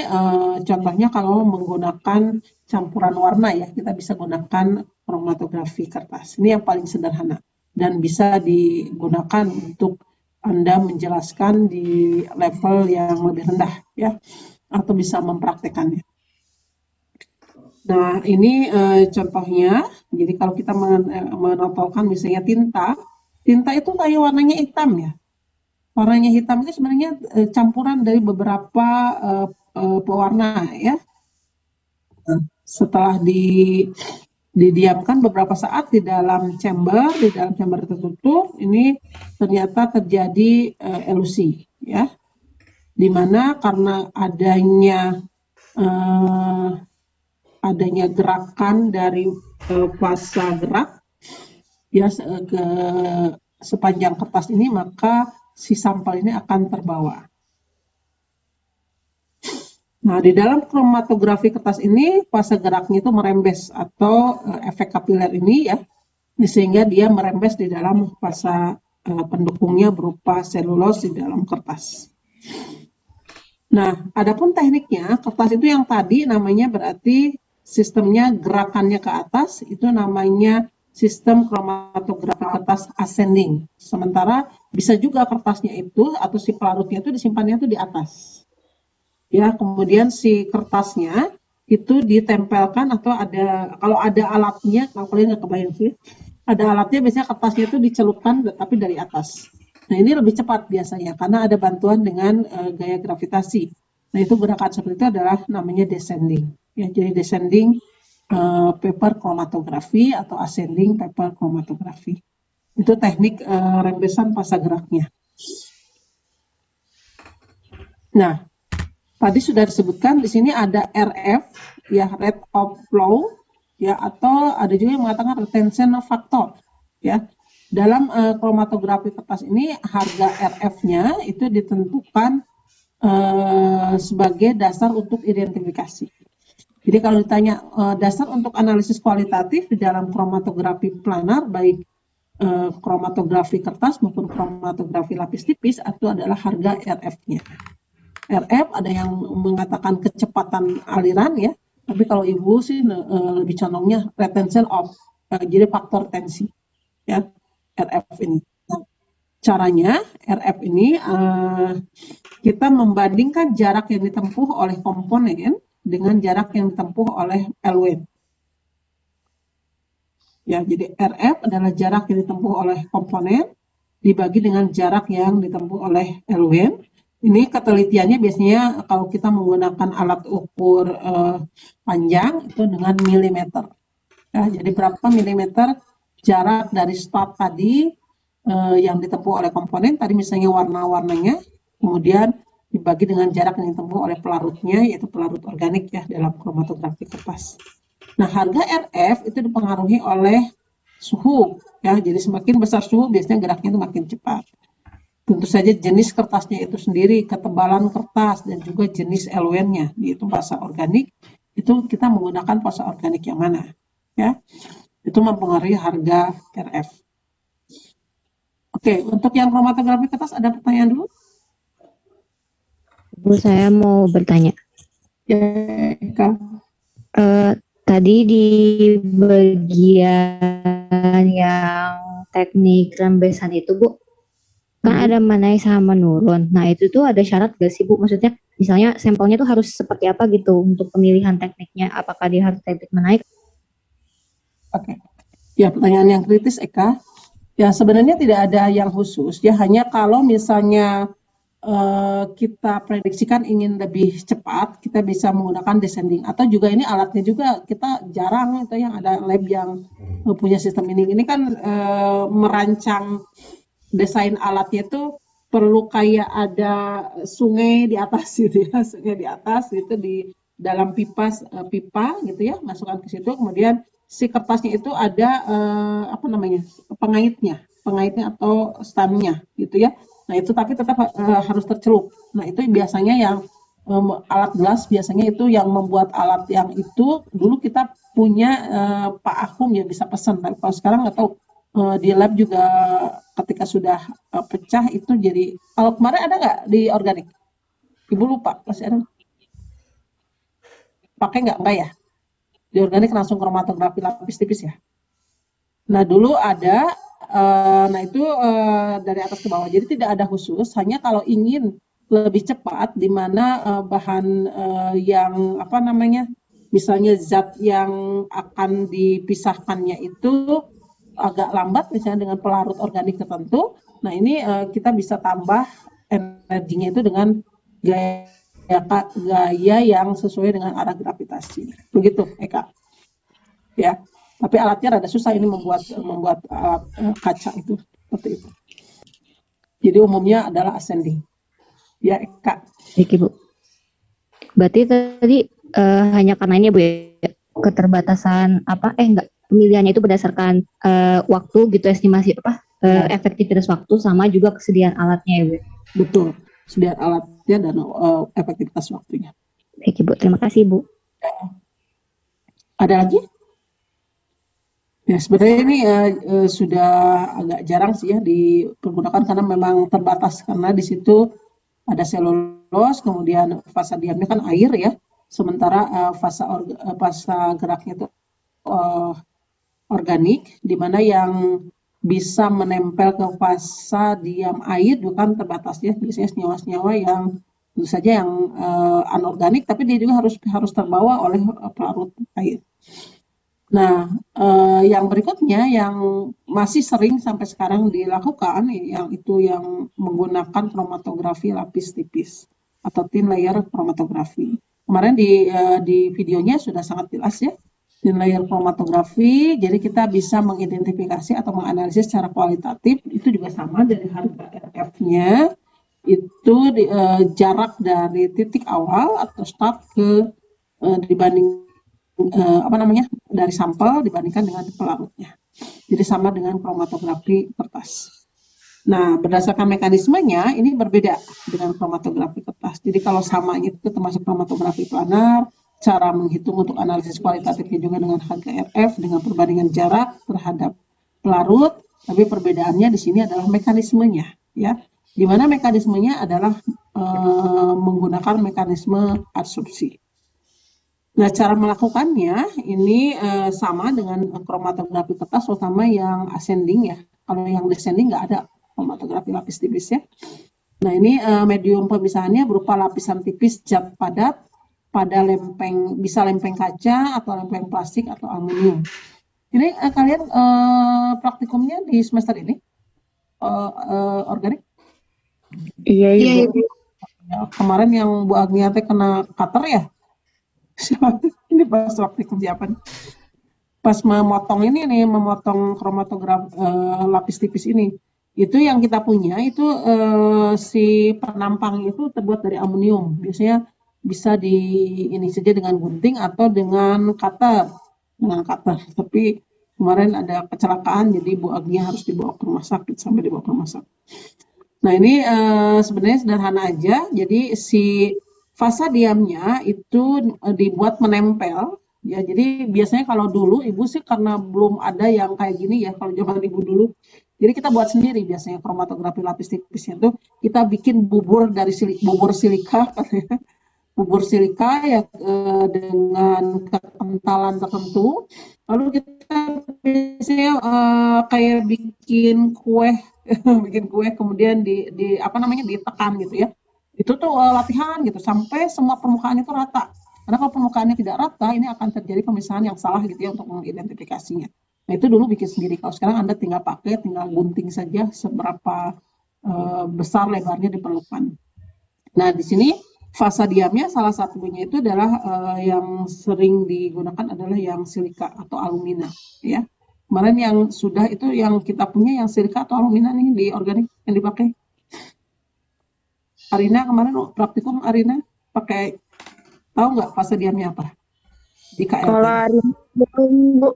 contohnya kalau menggunakan campuran warna ya, kita bisa gunakan kromatografi kertas. Ini yang paling sederhana dan bisa digunakan untuk Anda menjelaskan di level yang lebih rendah ya, atau bisa mempraktekannya. Nah ini contohnya, jadi kalau kita menotolkan misalnya tinta itu kayak warnanya hitam ya. Warnanya hitam itu sebenarnya campuran dari beberapa pewarna ya. Setelah didiamkan beberapa saat di dalam chamber tertutup, ini ternyata terjadi elusi ya, dimana karena adanya gerakan dari fasa gerak ya sepanjang kertas ini, maka si sampel ini akan terbawa. Nah, di dalam kromatografi kertas ini fase geraknya itu merembes atau efek kapiler ini ya, sehingga dia merembes di dalam fase pendukungnya berupa selulos di dalam kertas. Nah, adapun tekniknya, kertas itu yang tadi namanya berarti sistemnya gerakannya ke atas, itu namanya sistem kromatografi kertas ascending. Sementara bisa juga kertasnya itu atau si pelarutnya itu disimpannya itu di atas. Ya, kemudian si kertasnya itu ditempelkan atau ada, kalau ada alatnya, kalau kalian nggak kebayang sih, ada alatnya biasanya kertasnya itu dicelupkan tapi dari atas. Nah, ini lebih cepat biasanya karena ada bantuan dengan gaya gravitasi. Nah, itu gerakan seperti itu adalah namanya descending. Ya, jadi descending paper chromatografi atau ascending paper chromatografi. Itu teknik rembesan fase geraknya. Nah, tadi sudah disebutkan di sini ada RF, ya rate of flow, ya atau ada juga yang mengatakan retention factor, ya. Dalam kromatografi kertas ini harga RF-nya itu ditentukan sebagai dasar untuk identifikasi. Jadi kalau ditanya dasar untuk analisis kualitatif di dalam kromatografi planar, baik kromatografi kertas maupun kromatografi lapis tipis, itu adalah harga RF-nya. RF ada yang mengatakan kecepatan aliran ya, tapi kalau ibu sih lebih condongnya retention of, jadi faktor tensi ya RF ini. Nah, caranya RF ini kita membandingkan jarak yang ditempuh oleh komponen dengan jarak yang ditempuh oleh LW. Ya, jadi RF adalah jarak yang ditempuh oleh komponen dibagi dengan jarak yang ditempuh oleh LW. Ini ketelitiannya biasanya kalau kita menggunakan alat ukur panjang itu dengan milimeter. Ya, jadi berapa milimeter jarak dari start tadi yang ditempuh oleh komponen, tadi misalnya warna-warnanya, kemudian dibagi dengan jarak yang ditempuh oleh pelarutnya, yaitu pelarut organik ya dalam kromatografi kertas. Nah, harga RF itu dipengaruhi oleh suhu. Ya, jadi semakin besar suhu biasanya geraknya itu makin cepat. Tentu saja jenis kertasnya itu sendiri, ketebalan kertas, dan juga jenis LW-nya, yaitu fasa organik, itu kita menggunakan fasa organik yang mana. Ya, itu mempengaruhi harga RF. Oke, untuk yang kromatografi kertas ada pertanyaan dulu? Bu, saya mau bertanya. Ya, Kak. Tadi di bagian yang teknik rembesan itu, Bu, kan ada menaik sama menurun. Nah, itu tuh ada syarat gak sih, Bu? Maksudnya, misalnya sampelnya tuh harus seperti apa gitu untuk pemilihan tekniknya? Apakah dia harus teknik menaik? Oke. Ya, pertanyaan yang kritis, Eka. Ya, sebenarnya tidak ada yang khusus. Ya, hanya kalau misalnya kita prediksikan ingin lebih cepat, kita bisa menggunakan descending. Atau juga ini alatnya juga kita jarang itu yang ada lab yang punya sistem ini. Ini kan merancang desain alatnya itu perlu kayak ada sungai di atas gitu ya, sungai di atas gitu di dalam pipa gitu ya, masukkan ke situ, kemudian si kertasnya itu ada pengaitnya atau stamnya gitu ya. Nah, itu tapi tetap harus tercelup. Nah, itu biasanya yang alat gelas biasanya itu yang membuat alat yang itu dulu kita punya Pak Akum ya bisa pesan. Tapi kalau sekarang nggak tahu di lab juga ketika sudah pecah itu jadi. Kalau kemarin ada nggak di organik? Ibu lupa masih ada? Pakai nggak ya? Di organik langsung kromatografi lapis tipis ya. Nah, dulu ada. Nah, itu dari atas ke bawah. Jadi tidak ada khusus. Hanya kalau ingin lebih cepat, di mana bahan yang misalnya zat yang akan dipisahkannya itu agak lambat, misalnya dengan pelarut organik tertentu. Nah, ini kita bisa tambah energinya itu dengan gaya yang sesuai dengan arah gravitasi. Begitu, Eka. Ya. Tapi alatnya rada susah ini membuat alat kaca itu seperti itu. Jadi umumnya adalah ascending. Ya, Kak. Oke, Bu. Berarti tadi hanya karena ini, Bu, ya, keterbatasan pemilihannya itu berdasarkan waktu gitu, estimasi efektivitas waktu sama juga kesediaan alatnya ya Bu. Betul, sediaan alatnya dan efektivitas waktunya. Baik Ibu, terima kasih Bu. Ada lagi? Ya, sebenarnya ini sudah agak jarang sih ya dipergunakan karena memang terbatas, karena di situ ada selulos, kemudian fasa diamnya kan air ya, sementara fasa geraknya itu organik, di mana yang bisa menempel ke fasa diam air itu kan terbatas ya, biasanya senyawa-senyawa yang tentu saja yang anorganik, tapi dia juga harus terbawa oleh pelarut air. Nah, yang berikutnya yang masih sering sampai sekarang dilakukan, yang menggunakan kromatografi lapis tipis atau thin layer kromatografi. Kemarin di videonya sudah sangat jelas ya, thin layer kromatografi. Jadi kita bisa mengidentifikasi atau menganalisis secara kualitatif. Itu juga sama dari harga RF-nya itu jarak dari titik awal atau start ke dibanding dari sampel dibandingkan dengan pelarutnya. Jadi sama dengan kromatografi kertas. Nah, berdasarkan mekanismenya ini berbeda dengan kromatografi kertas. Jadi kalau sama itu termasuk kromatografi planar, cara menghitung untuk analisis kualitatifnya juga dengan harga RF dengan perbandingan jarak terhadap pelarut, tapi perbedaannya di sini adalah mekanismenya, ya. Di mana mekanismenya adalah menggunakan mekanisme adsorpsi. Nah, cara melakukannya ini sama dengan kromatografi kertas, terutama yang ascending ya. Kalau yang descending nggak ada kromatografi lapis tipis ya. Nah, ini medium pemisahannya berupa lapisan tipis zat padat pada lempeng, bisa lempeng kaca atau lempeng plastik atau aluminium. Ini kalian praktikumnya di semester ini organik? Iya, Ibu. Ya, kemarin yang Bu Agniate kena cutter ya? Ini pas praktikum apa? Pas memotong ini nih, memotong kromatograf lapis tipis ini. Itu yang kita punya itu si penampang itu terbuat dari aluminium. Biasanya bisa ini saja dengan gunting atau dengan cutter. Tapi kemarin ada kecelakaan, jadi Bu Agnia harus dibawa ke rumah sakit, sampai dibawa ke rumah sakit. Nah, ini sebenarnya sederhana aja. Jadi si fasa diamnya itu dibuat menempel ya. Jadi biasanya kalau dulu Ibu sih karena belum ada yang kayak gini ya, kalau zaman Ibu dulu. Jadi kita buat sendiri biasanya kromatografi lapis tipisnya itu kita bikin bubur dari bubur silika bubur silika ya dengan kekentalan tertentu. Lalu kita biasanya kayak bikin kue kemudian ditekan gitu ya. Itu tuh latihan gitu sampai semua permukaan itu rata. Karena kalau permukaannya tidak rata, ini akan terjadi pemisahan yang salah gitu ya untuk mengidentifikasinya. Nah, itu dulu bikin sendiri. Kalau sekarang Anda tinggal gunting saja seberapa besar lebarnya diperlukan. Nah, di sini fasa diamnya salah satunya itu adalah yang sering digunakan adalah yang silika atau alumina ya. Kemarin yang sudah itu yang kita punya yang silika atau alumina nih di organik yang dipakai. Arina kemarin praktikum pakai, tahu nggak fasa diamnya apa di KLT? Kalau Arina belum Bu,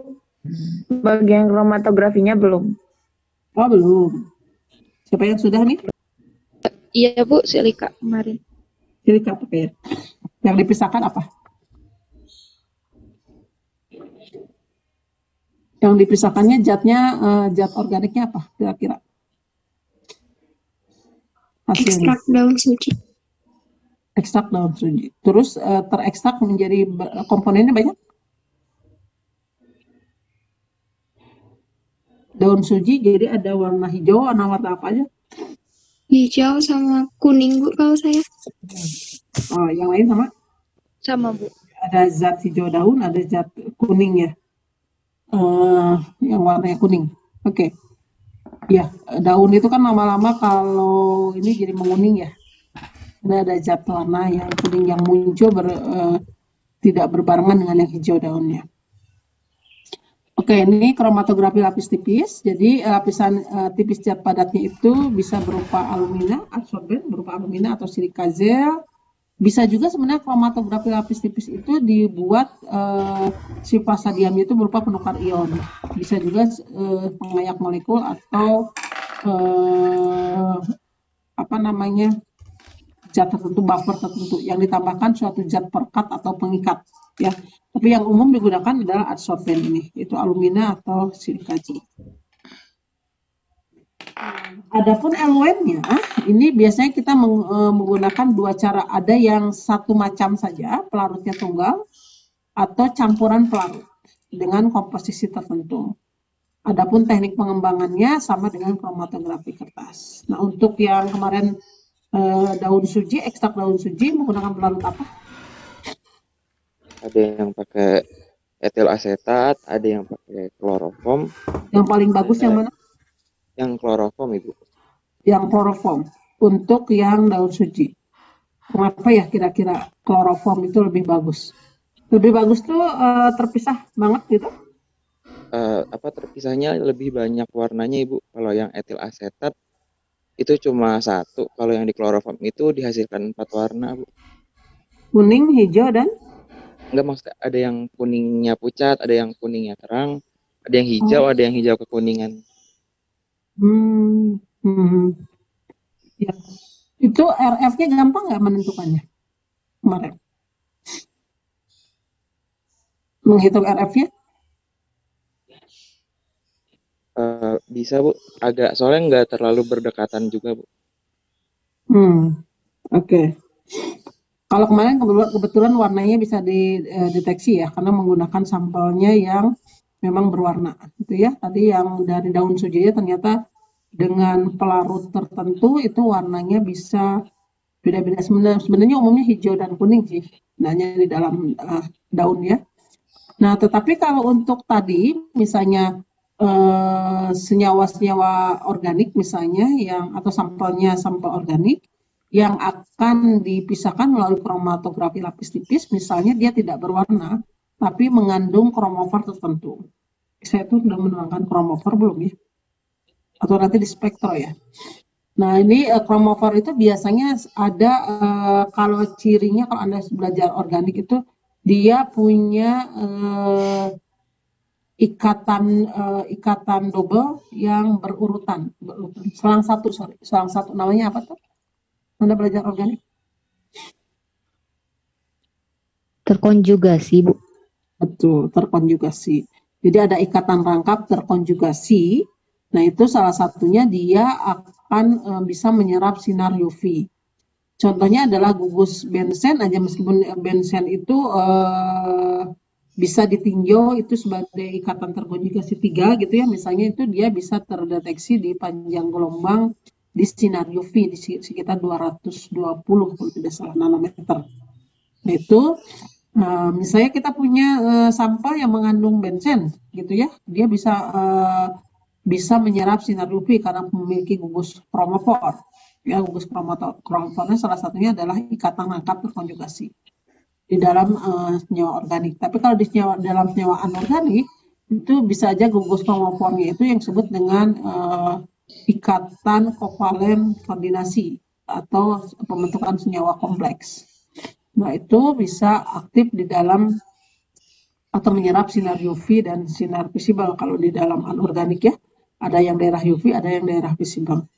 bagian kromatografinya belum. Oh belum. Siapa yang sudah nih? Iya, Bu, silika kemarin. Silika pakai. Yang dipisahkan apa? Yang dipisahkannya zat organiknya apa kira-kira? Ekstrak daun suci. Ekstrak daun suci. Terus terekstrak menjadi komponennya banyak? Daun suci jadi ada warna hijau, warna apa aja? Hijau sama kuning Bu kalau saya. Oh, yang lain sama? Sama, Bu. Ada zat hijau daun, ada zat kuning ya. Yang warnanya kuning. Oke. Ya, daun itu kan lama-lama kalau ini jadi menguning ya. Ini ada zat warna yang kuning yang muncul tidak berbarengan dengan yang hijau daunnya. Oke, ini kromatografi lapis tipis. Jadi lapisan tipis zat padatnya itu bisa berupa alumina, adsorben berupa alumina atau silika zel. Bisa juga sebenarnya kromatografi lapis tipis itu dibuat si fasa diamnya itu berupa penukar ion. Bisa juga pengayak molekul atau apa namanya, zat tertentu, buffer tertentu yang ditambahkan suatu zat perekat atau pengikat ya. Tapi yang umum digunakan adalah adsorben ini, itu alumina atau silikaji. Adapun eluennya, ini biasanya kita menggunakan dua cara. Ada yang satu macam saja, pelarutnya tunggal, atau campuran pelarut dengan komposisi tertentu. Adapun teknik pengembangannya sama dengan kromatografi kertas. Nah, untuk yang kemarin daun suji, ekstrak daun suji menggunakan pelarut apa? Ada yang pakai etil asetat, ada yang pakai kloroform. Yang paling bagus yang mana? Yang kloroform, Ibu. Yang kloroform. Untuk yang daun suji. Kenapa ya kira-kira kloroform itu lebih bagus? Lebih bagus tuh terpisah banget gitu? Terpisahnya lebih banyak warnanya, Ibu. Kalau yang etil asetat itu cuma satu. Kalau yang di kloroform itu dihasilkan 4 warna, Bu. Kuning, hijau, dan? Enggak, maksudnya ada yang kuningnya pucat, ada yang kuningnya terang, ada yang hijau, ada yang hijau kekuningan. Ya. Itu RF-nya gampang nggak menentukannya kemarin? Menghitung RF-nya? Bisa, Bu. Agak, soalnya nggak terlalu berdekatan juga, Bu. Oke. Kalau kemarin kebetulan warnanya bisa dideteksi ya, karena menggunakan sampelnya yang memang berwarna, gitu ya. Tadi yang dari daun suji ternyata dengan pelarut tertentu itu warnanya bisa beda-beda. Sebenarnya umumnya hijau dan kuning sih, sebenarnya di dalam daun ya. Nah, tetapi kalau untuk tadi misalnya senyawa-senyawa organik misalnya atau sampelnya sampel organik yang akan dipisahkan melalui kromatografi lapis tipis, misalnya dia tidak berwarna tapi mengandung kromofor tertentu. Saya tuh sudah menerangkan kromofor belum ya? Atau nanti di spektro ya. Nah, ini kromofor itu biasanya ada kalau cirinya, kalau Anda belajar organik itu dia punya ikatan double yang berurutan. Selang satu namanya apa tuh? Anda belajar organik? Terkonjugasi, Bu. Betul, terkonjugasi. Jadi ada ikatan rangkap terkonjugasi. Nah, itu salah satunya dia akan bisa menyerap sinar UV. Contohnya adalah gugus bensen aja, meskipun bensen itu bisa ditinjau itu sebagai ikatan terkonjugasi 3 gitu ya. Misalnya itu dia bisa terdeteksi di panjang gelombang di sinar UV di sekitar 220 kalau tidak salah nanometer. Nah, itu misalnya kita punya sampel yang mengandung bensen gitu ya, dia bisa menyerap sinar UV karena memiliki gugus kromofor. Ya, gugus kromofornya salah satunya adalah ikatan rangkap terkonjugasi di dalam senyawa organik. Tapi kalau dalam senyawa anorganik itu bisa aja gugus kromofornya itu yang disebut dengan ikatan kovalen koordinasi atau pembentukan senyawa kompleks. Nah, itu bisa aktif di dalam atau menyerap sinar UV dan sinar visible kalau di dalam anorganik ya. Ada yang daerah UV, ada yang daerah visible.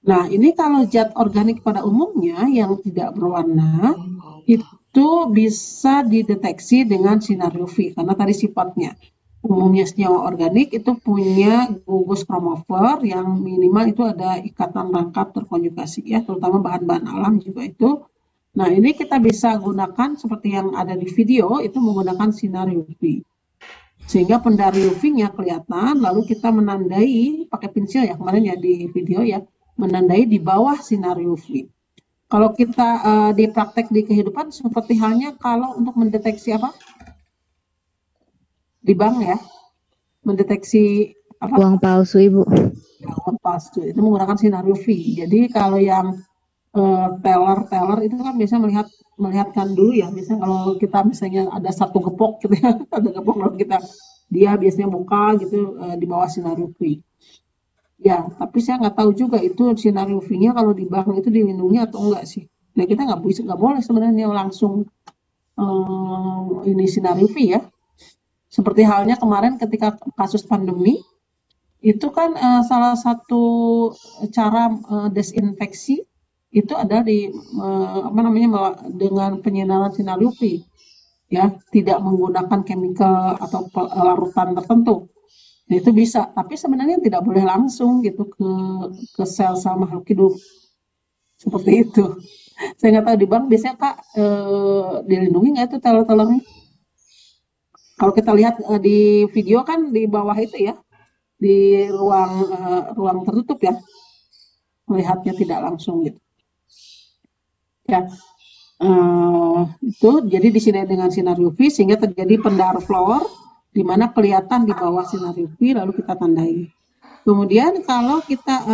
Nah, ini kalau zat organik pada umumnya yang tidak berwarna itu bisa dideteksi dengan sinar UV karena tadi sifatnya. Umumnya senyawa organik itu punya gugus kromofor yang minimal itu ada ikatan rangkap terkonjugasi ya, terutama bahan-bahan alam juga itu. Nah, ini kita bisa gunakan seperti yang ada di video itu menggunakan sinar UV. Sehingga pendar UV-nya kelihatan, lalu kita menandai pakai pensil ya kemarin ya di video ya, menandai di bawah sinar UV. Kalau kita di praktek di kehidupan seperti halnya kalau untuk mendeteksi apa? Di bank ya, mendeteksi apa? Uang palsu, Ibu. Uang palsu itu menggunakan sinar UV. Jadi kalau yang teller itu kan biasanya melihatkan dulu ya. Misalnya kalau kita misalnya ada satu gepok gitu ya, ada gepok lalu dia biasanya buka gitu di bawah sinar UV. Ya, tapi saya nggak tahu juga itu sinar UV-nya kalau di bank itu dilindungi atau enggak sih. Nah, kita nggak boleh sebenarnya langsung ini sinar UV ya. Seperti halnya kemarin ketika kasus pandemi, itu kan salah satu cara desinfeksi itu ada di dengan penyinaran sinar UV, ya, tidak menggunakan chemical atau larutan tertentu. Nah, itu bisa, tapi sebenarnya tidak boleh langsung gitu ke sel-sel makhluk hidup seperti itu. Saya nggak tahu di bank biasanya Kak dilindungi nggak itu teller-tellernya? Kalau kita lihat di video kan di bawah itu ya, di ruang tertutup ya, melihatnya tidak langsung gitu. Ya, itu jadi disinari dengan sinar UV sehingga terjadi pendar floor di mana kelihatan di bawah sinar UV lalu kita tandai. Kemudian kalau kita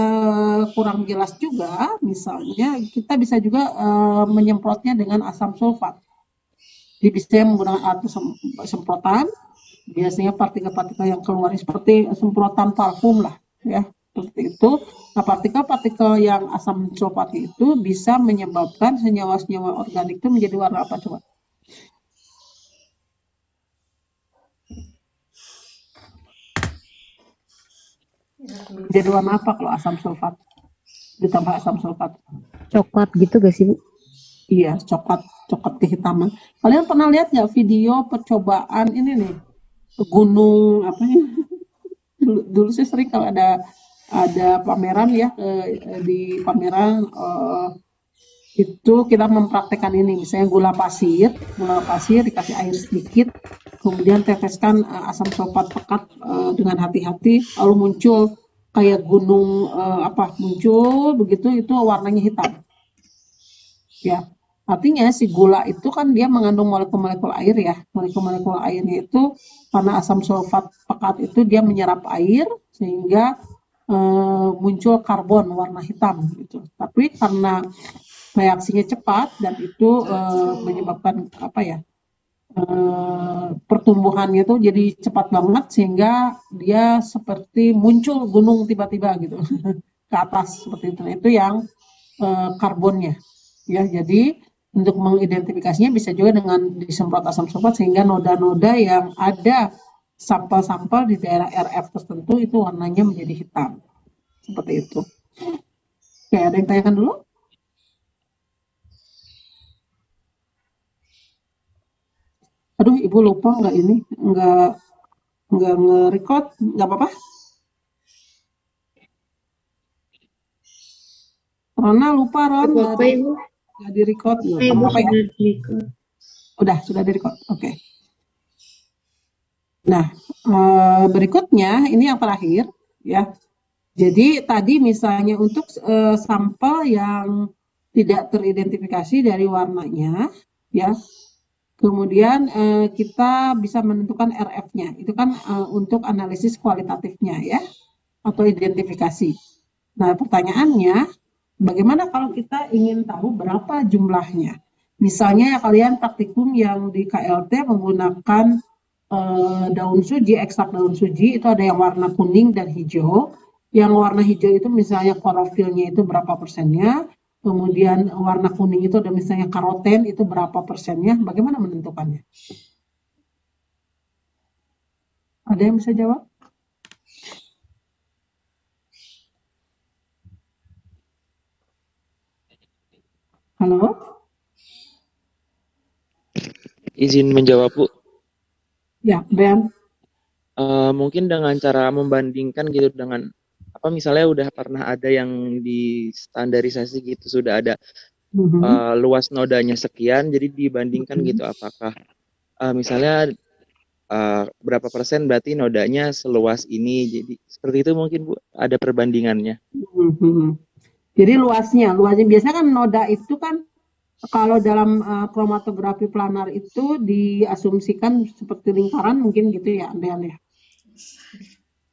kurang jelas juga, misalnya kita bisa juga menyemprotnya dengan asam sulfat. Jadi bisa menggunakan alat semprotan, biasanya partikel-partikel yang keluar seperti semprotan parfum lah, ya, seperti itu. Nah, partikel-partikel yang asam sulfat itu bisa menyebabkan senyawa-senyawa organik itu menjadi warna apa coba? Jadi warna apa kalau asam sulfat? Ditambah asam sulfat. Coklat gitu gak sih, Bu? Iya, coklat kehitaman. Kalian pernah lihat nggak video percobaan ini nih, gunung apa ya? Dulu sih sering kalau ada pameran ya, di pameran itu kita mempraktekkan ini, misalnya gula pasir dikasih air sedikit, kemudian teteskan asam sulfat pekat dengan hati-hati, lalu muncul kayak gunung muncul begitu, itu warnanya hitam. Ya, artinya si gula itu kan dia mengandung molekul-molekul air ya. Molekul-molekul airnya itu karena asam sulfat pekat itu dia menyerap air sehingga muncul karbon warna hitam gitu. Tapi karena reaksinya cepat dan itu menyebabkan pertumbuhannya itu jadi cepat banget sehingga dia seperti muncul gunung tiba-tiba gitu ke atas seperti itu. Nah, itu yang karbonnya. Ya, jadi untuk mengidentifikasinya bisa juga dengan disemprot asam sulfat sehingga noda-noda yang ada sampel-sampel di daerah RF tertentu itu warnanya menjadi hitam. Seperti itu. Oke, ada yang tanyakan dulu? Aduh, Ibu lupa nggak ini? Nggak nge-record? Nggak apa-apa? Rona lupa, Ron. Apa Ibu? Nggak di-record. Ibu Apa ya? sudah di-record. Sudah di-record. Oke. Nah, berikutnya ini yang terakhir ya. Jadi tadi misalnya untuk sampel yang tidak teridentifikasi dari warnanya ya. Kemudian kita bisa menentukan RF-nya. Itu kan untuk analisis kualitatifnya ya atau identifikasi. Nah, pertanyaannya bagaimana kalau kita ingin tahu berapa jumlahnya? Misalnya ya kalian praktikum yang di KLT menggunakan daun suji, ekstrak daun suji, itu ada yang warna kuning dan hijau. Yang warna hijau itu misalnya klorofilnya itu berapa persennya, kemudian warna kuning itu ada misalnya karoten itu berapa persennya, bagaimana menentukannya? Ada yang bisa jawab? Halo? Izin menjawab, Bu. Ya, Ben. Mungkin dengan cara membandingkan gitu dengan misalnya udah pernah ada yang di standarisasi gitu, sudah ada luas nodanya sekian, jadi dibandingkan gitu apakah misalnya berapa persen berarti nodanya seluas ini, jadi seperti itu mungkin Bu, ada perbandingannya. Jadi luasnya biasanya kan noda itu kan kalau dalam kromatografi planar itu diasumsikan seperti lingkaran mungkin gitu ya, Anda ya.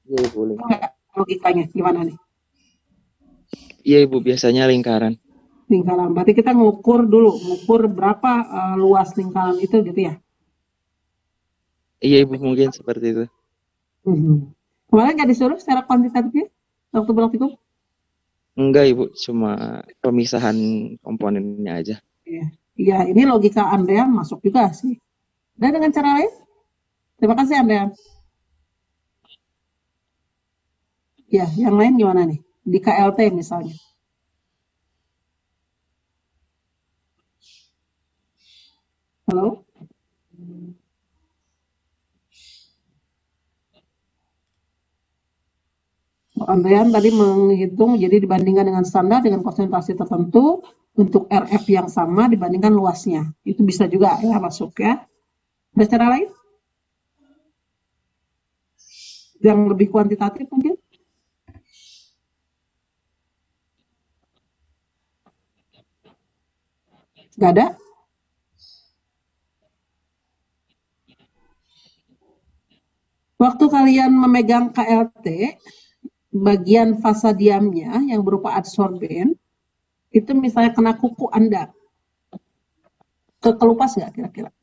Iya, boleh. Logikanya gimana nih? Iya Ibu, biasanya lingkaran. Lingkaran, berarti kita ngukur berapa luas lingkaran itu gitu ya? Iya Ibu, mungkin seperti itu. Kemarin nggak disuruh secara kuantitatifnya waktu praktikum? Enggak Ibu, cuma pemisahan komponennya aja. Iya, ini logika Anda masuk juga sih. Dan dengan cara lain? Terima kasih Anda. Ya, yang lain gimana nih? Di KLT misalnya. Halo? Andrean tadi menghitung, jadi dibandingkan dengan standar dengan konsentrasi tertentu untuk RF yang sama dibandingkan luasnya. Itu bisa juga ya masuk ya. Ada cara lain? Yang lebih kuantitatif mungkin? Nggak ada? Waktu kalian memegang KLT, bagian fasa diamnya yang berupa adsorben, itu misalnya kena kuku Anda, kekelupas nggak kira-kira?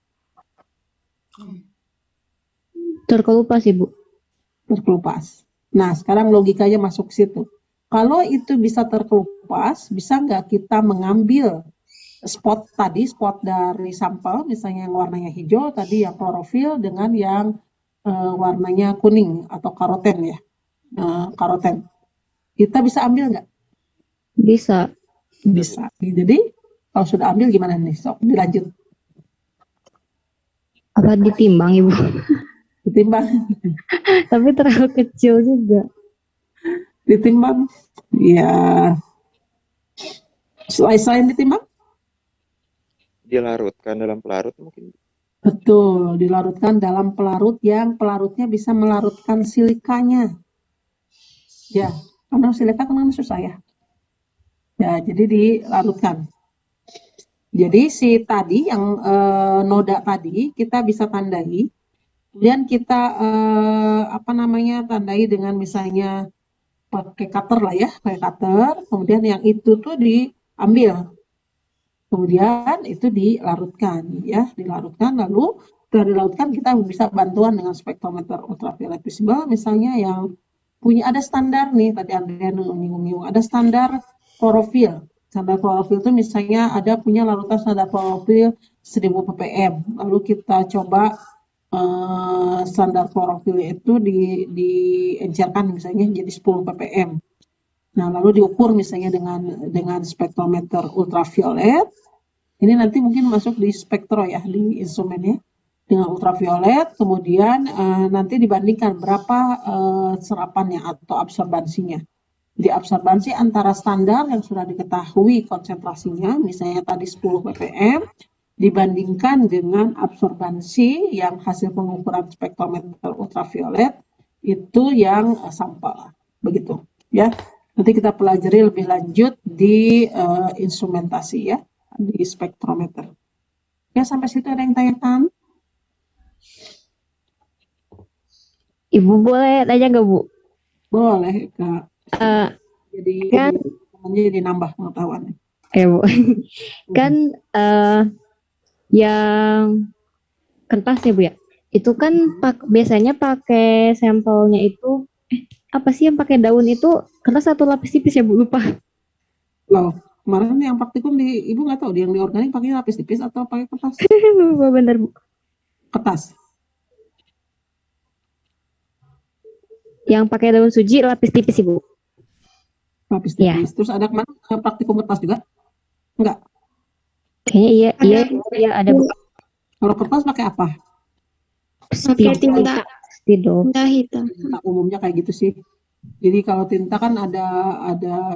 Terkelupas sih, Bu. Terkelupas. Nah, sekarang logikanya masuk ke situ. Kalau itu bisa terkelupas, bisa nggak kita mengambil spot dari sampel, misalnya yang warnanya hijau, tadi yang klorofil dengan yang warnanya kuning atau karoten ya, karoten. Kita bisa ambil nggak? Bisa. Bisa. Jadi kalau sudah ambil gimana nih? Sok dilanjut. Apa ditimbang, Ibu? Ditimbang. Tapi terlalu kecil juga. Ditimbang. Ya. Selain ditimbang? Dilarutkan dalam pelarut mungkin. Betul, dilarutkan dalam pelarut yang pelarutnya bisa melarutkan silikanya. Ya, karena silika kan susah ya. Ya, jadi dilarutkan. Jadi si tadi yang noda tadi kita bisa tandai. Kemudian kita tandai dengan misalnya pakai cutter lah ya, pakai cutter. Kemudian yang itu tuh diambil. Kemudian itu dilarutkan ya, dilarutkan lalu setelah dilarutkan kita bisa bantuan dengan spektrometer ultraviolet visible misalnya yang punya ada standar nih, tadi Andrea nyinggung ada standar klorofil. Standar klorofil itu misalnya ada punya larutan standar klorofil 1000 ppm. Lalu kita coba standar klorofil itu diencerkan misalnya jadi 10 ppm. Nah, lalu diukur misalnya dengan spektrometer ultraviolet. Ini nanti mungkin masuk di spektro ya, di instrumennya dengan ultraviolet. Kemudian nanti dibandingkan berapa serapannya atau absorbansinya. Jadi absorbansi antara standar yang sudah diketahui konsentrasinya, misalnya tadi 10 ppm, dibandingkan dengan absorbansi yang hasil pengukuran spektrometer ultraviolet itu yang sampel. Begitu ya. Nanti kita pelajari lebih lanjut di instrumentasi ya, di spektrometer. Ya, sampai situ ada yang tanyakan? Ibu boleh tanya nggak, Bu? Boleh, Kak. Jadi kan jadi nambah pengetahuan. Bu. Kan yang kertas ya, Bu ya. Itu kan biasanya pakai sampelnya itu apa sih yang pakai daun itu kertas atau lapis tipis ya, Bu? Lupa. Loh, kemarin yang praktikum di Ibu nggak tahu, yang di organik pakai lapis tipis atau pakai kertas? Lupa bener, Bu. Kertas. Yang pakai daun suji lapis tipis, Ibu. Lapis tipis. Ya. Terus ada kemarin praktikum kertas juga? Enggak. Kayaknya iya ada, Bu. Kalau kertas pakai apa? Pakai tinta. Tinta hitam. Tinta umumnya kayak gitu sih. Jadi kalau tinta kan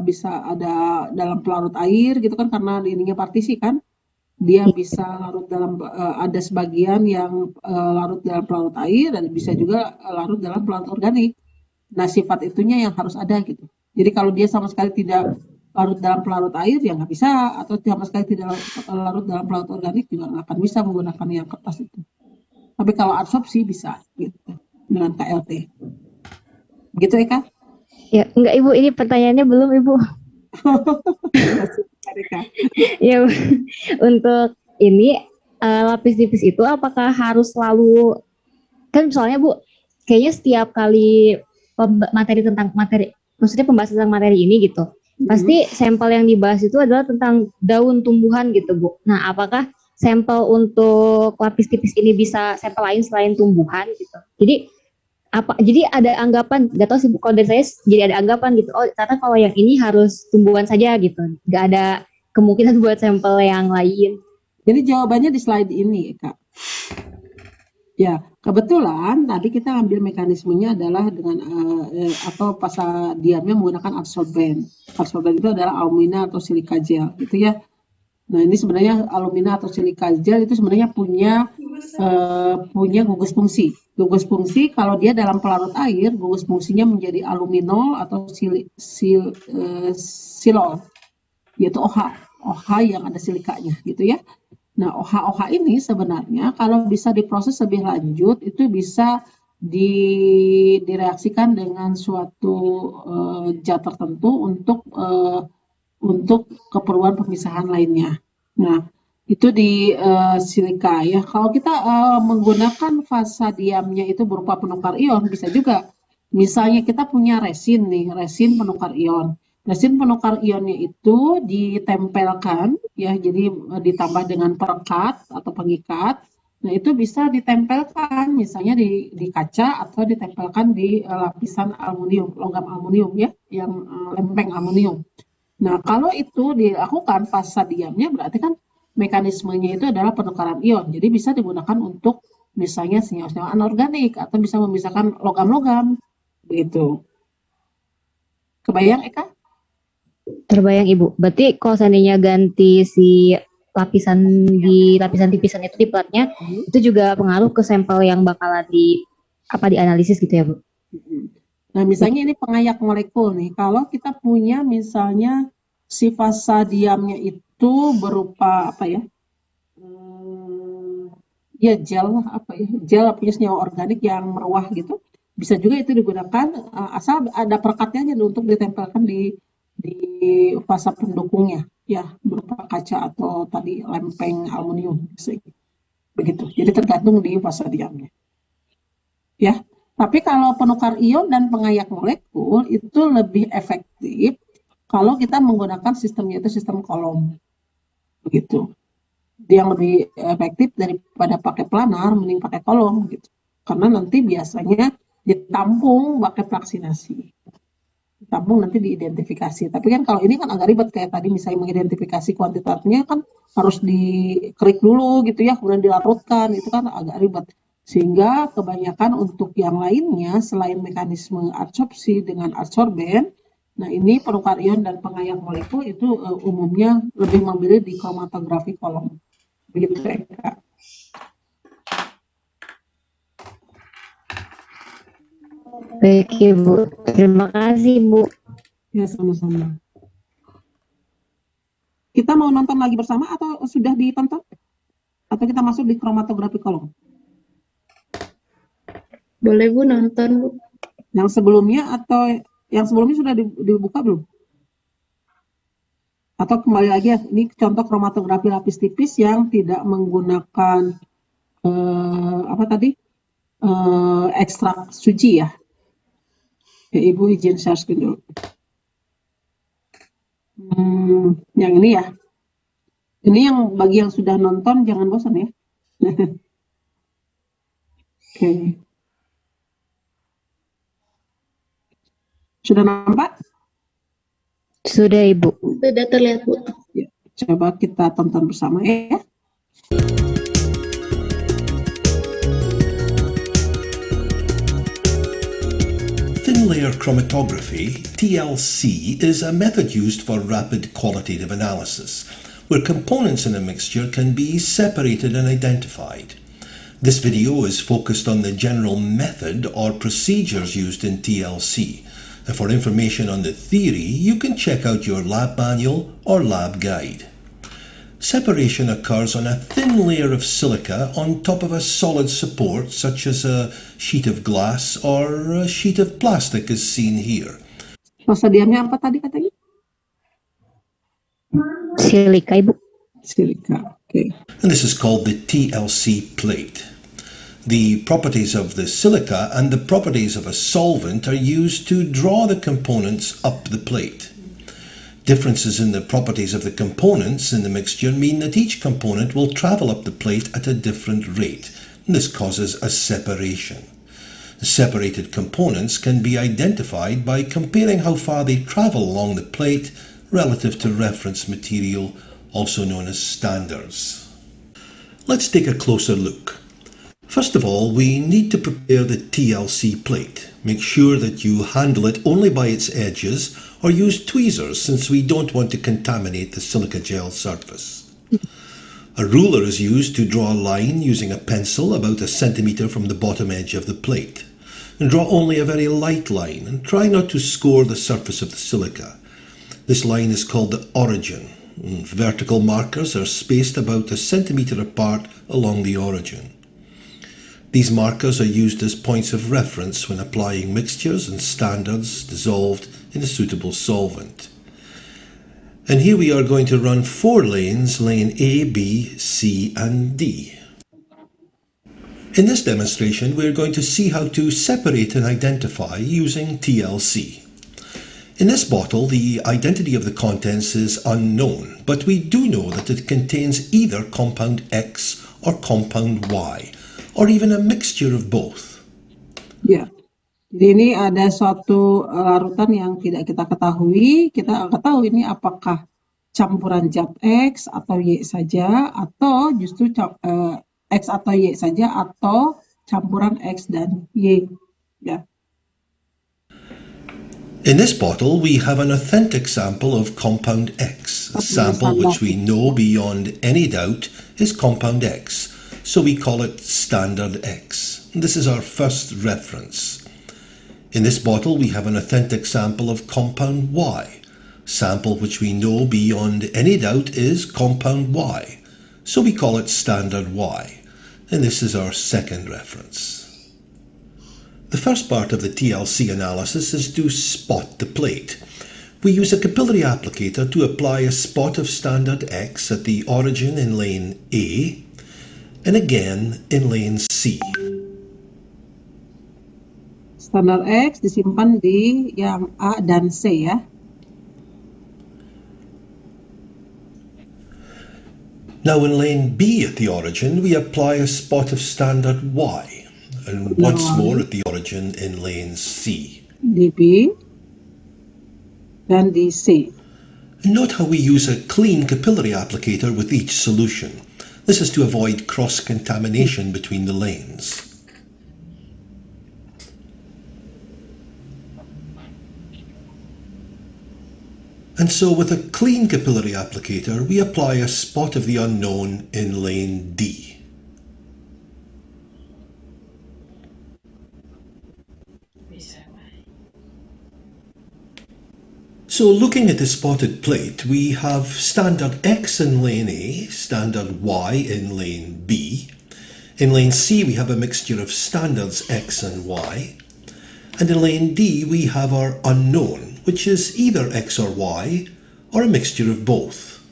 bisa ada dalam pelarut air gitu kan, karena ininya partisi kan. Dia bisa larut dalam ada sebagian yang larut dalam pelarut air dan bisa juga larut dalam pelarut organik. Nah, sifat itunya yang harus ada gitu. Jadi kalau dia sama sekali tidak larut dalam pelarut air ya nggak bisa, atau sama sekali tidak larut dalam pelarut organik juga nggak akan bisa menggunakan yang kertas itu. Tapi kalau adsorpsi bisa gitu dengan KLT. Begitu ya, Kak? Ya, enggak Ibu, ini pertanyaannya belum Ibu. Ya, untuk ini lapis tipis itu apakah harus selalu, kan misalnya Bu, kayaknya setiap kali maksudnya pembahasan tentang materi ini gitu, pasti sampel yang dibahas itu adalah tentang daun tumbuhan gitu, Bu. Nah, apakah sampel untuk lapis tipis ini bisa sampel lain selain tumbuhan gitu? Jadi jadi ada anggapan, nggak tahu sih Bu, kalau dari saya jadi ada anggapan gitu, oh ternyata kalau yang ini harus tumbuhan saja gitu, nggak ada kemungkinan buat sampel yang lain. Jadi jawabannya di slide ini, Kak. Ya, kebetulan tadi kita ambil mekanismenya adalah dengan atau fasa diamnya menggunakan adsorben. Adsorben itu adalah alumina atau silika gel, gitu ya. Nah, ini sebenarnya alumina atau silika gel itu sebenarnya punya gugus fungsi. Gugus fungsi kalau dia dalam pelarut air, gugus fungsinya menjadi aluminol atau silol, yaitu OH yang ada silikanya, gitu ya. Nah, OH ini sebenarnya kalau bisa diproses lebih lanjut itu bisa direaksikan dengan suatu zat tertentu untuk keperluan pemisahan lainnya. Nah, itu di silika ya. Kalau kita menggunakan fasa diamnya itu berupa penukar ion, bisa juga. Misalnya kita punya resin nih, resin penukar ion. Resin penukar ionnya itu ditempelkan, ya, jadi ditambah dengan perekat atau pengikat. Nah, itu bisa ditempelkan, misalnya di kaca atau ditempelkan di lapisan aluminium, logam aluminium ya, yang lempeng aluminium. Nah, kalau itu dilakukan fasa diamnya, berarti kan mekanismenya itu adalah penukaran ion. Jadi bisa digunakan untuk misalnya senyawa-senyawa anorganik atau bisa memisahkan logam-logam, begitu. Kebayang, Eka? Terbayang Ibu. Berarti kalau seandainya ganti si lapisan tipisan itu di platnya, itu juga pengaruh ke sampel yang bakalan dianalisis gitu ya, Bu? Nah, misalnya ini pengayak molekul nih. Kalau kita punya misalnya si fasa diamnya itu berupa apa ya? Ya gel punya senyawa organik yang meruah gitu. Bisa juga itu digunakan asal ada perekatnya aja untuk ditempelkan di fasa pendukungnya, ya, berupa kaca atau tadi lempeng aluminium, begitu. Jadi tergantung di fasa diamnya, ya. Tapi kalau penukar ion dan pengayak molekul itu lebih efektif kalau kita menggunakan sistemnya itu sistem kolom, begitu. Yang lebih efektif daripada pakai planar, mending pakai kolom, gitu. Karena nanti biasanya ditampung pakai flaksinasi. Tampung nanti diidentifikasi. Tapi kan kalau ini kan agak ribet kayak tadi misalnya mengidentifikasi kuantitasnya kan harus dikerik dulu gitu ya, kemudian dilarutkan, itu kan agak ribet. Sehingga kebanyakan untuk yang lainnya selain mekanisme adsorpsi dengan adsorben, nah ini penukar ion dan pengayak molekul itu umumnya lebih memilih di kromatografi kolom. Begitu ya, Kak. Baik Ibu, terima kasih Bu. Ya, sama-sama. Kita mau nonton lagi bersama atau sudah ditonton? Atau kita masuk di kromatografi kolom? Boleh Bu nonton Bu. Yang sebelumnya atau yang sebelumnya sudah dibuka belum? Atau kembali lagi ya, ini contoh kromatografi lapis tipis yang tidak menggunakan ekstrak suci ya. Ya, Ibu izin share screen dulu. Yang ini ya. Ini yang bagi yang sudah nonton jangan bosan ya. Oke. Sudah nampak? Sudah Ibu. Sudah terlihat Bu. Ya, coba kita tonton bersama ya. Thin layer chromatography, TLC, is a method used for rapid qualitative analysis, where components in a mixture can be separated and identified. This video is focused on the general method or procedures used in TLC. And for information on the theory, you can check out your lab manual or lab guide. Separation occurs on a thin layer of silica on top of a solid support such as a sheet of glass or a sheet of plastic as seen here. Fasa diamnya apa tadi katanya? Silika Ibu. Silika, okay. And this is called the TLC plate. The properties of the silica and the properties of a solvent are used to draw the components up the plate. Differences in the properties of the components in the mixture mean that each component will travel up the plate at a different rate, and this causes a separation. The separated components can be identified by comparing how far they travel along the plate relative to reference material, also known as standards. Let's take a closer look. First of all, we need to prepare the TLC plate. Make sure that you handle it only by its edges or use tweezers, since we don't want to contaminate the silica gel surface. A ruler is used to draw a line using a pencil about 1 centimetre from the bottom edge of the plate. And draw only a very light line and try not to score the surface of the silica. This line is called the origin. Vertical markers are spaced about 1 centimetre apart along the origin. These markers are used as points of reference when applying mixtures and standards dissolved in a suitable solvent. And here we are going to run 4 lanes, lane A, B, C and D. In this demonstration, we're going to see how to separate and identify using TLC. In this bottle, the identity of the contents is unknown, but we do know that it contains either compound X or compound Y, or even a mixture of both. Ya, jadi ini ada suatu larutan yang tidak kita ketahui. Kita nggak tahu ini apakah campuran zat X atau Y saja, atau justru X atau Y saja, atau campuran X dan Y. Ya. In this bottle, we have an authentic sample of compound X, a sample which we know beyond any doubt is compound X. So we call it standard X. This is our first reference. In this bottle we have an authentic sample of compound Y, sample which we know beyond any doubt is compound Y. So we call it standard Y. And this is our second reference. The first part of the TLC analysis is to spot the plate. We use a capillary applicator to apply a spot of standard X at the origin in lane A, and again in lane C. Standar X disimpan di yang A dan C ya. Now in lane B at the origin, we apply a spot of standard Y, and once more at the origin in lane C. Di B dan di C. Note how we use a clean capillary applicator with each solution. This is to avoid cross-contamination between the lanes. And so with a clean capillary applicator, we apply a spot of the unknown in lane D. So looking at the spotted plate, we have standard X in lane A, standard Y in lane B. In lane C we have a mixture of standards X and Y. And in lane D we have our unknown, which is either X or Y, or a mixture of both.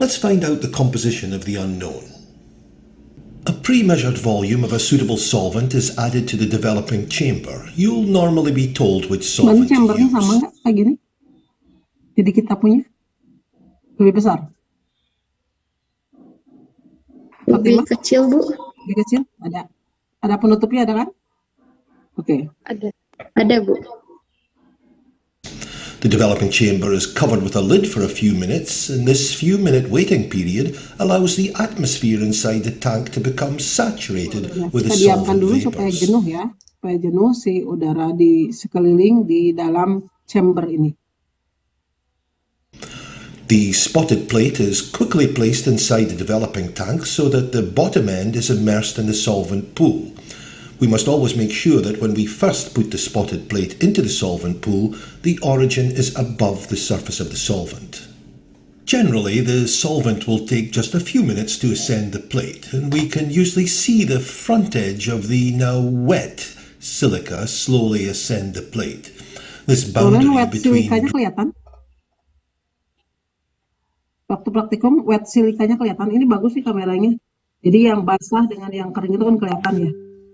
Let's find out the composition of the unknown. A pre-measured volume of a suitable solvent is added to the developing chamber. You'll normally be told which solvent to Chambernya sama use. nggak kayak gini? Jadi kita punya lebih besar. Lebih Fatima? kecil, Bu. Lebih kecil? Ada penutupnya, ada kan? Oke. Ada, Bu. The developing chamber is covered with a lid for a few minutes, and this few-minute waiting period allows the atmosphere inside the tank to become saturated with the Kita diamkan solvent dulu supaya vapors. jenuh ya, supaya jenuh si udara di sekeliling di dalam chamber ini. The spotted plate is quickly placed inside the developing tank so that the bottom end is immersed in the solvent pool. We must always make sure that when we first put the spotted plate into the solvent pool, the origin is above the surface of the solvent. Generally, the solvent will take just a few minutes to ascend the plate, and we can usually see the front edge of the now wet silica slowly ascend the plate. This boundary Wet between silikanya kelihatan? Waktu praktikum wet silikanya kelihatan. Ini bagus sih kameranya. Jadi yang basah dengan yang kering itu kan kelihatan ya.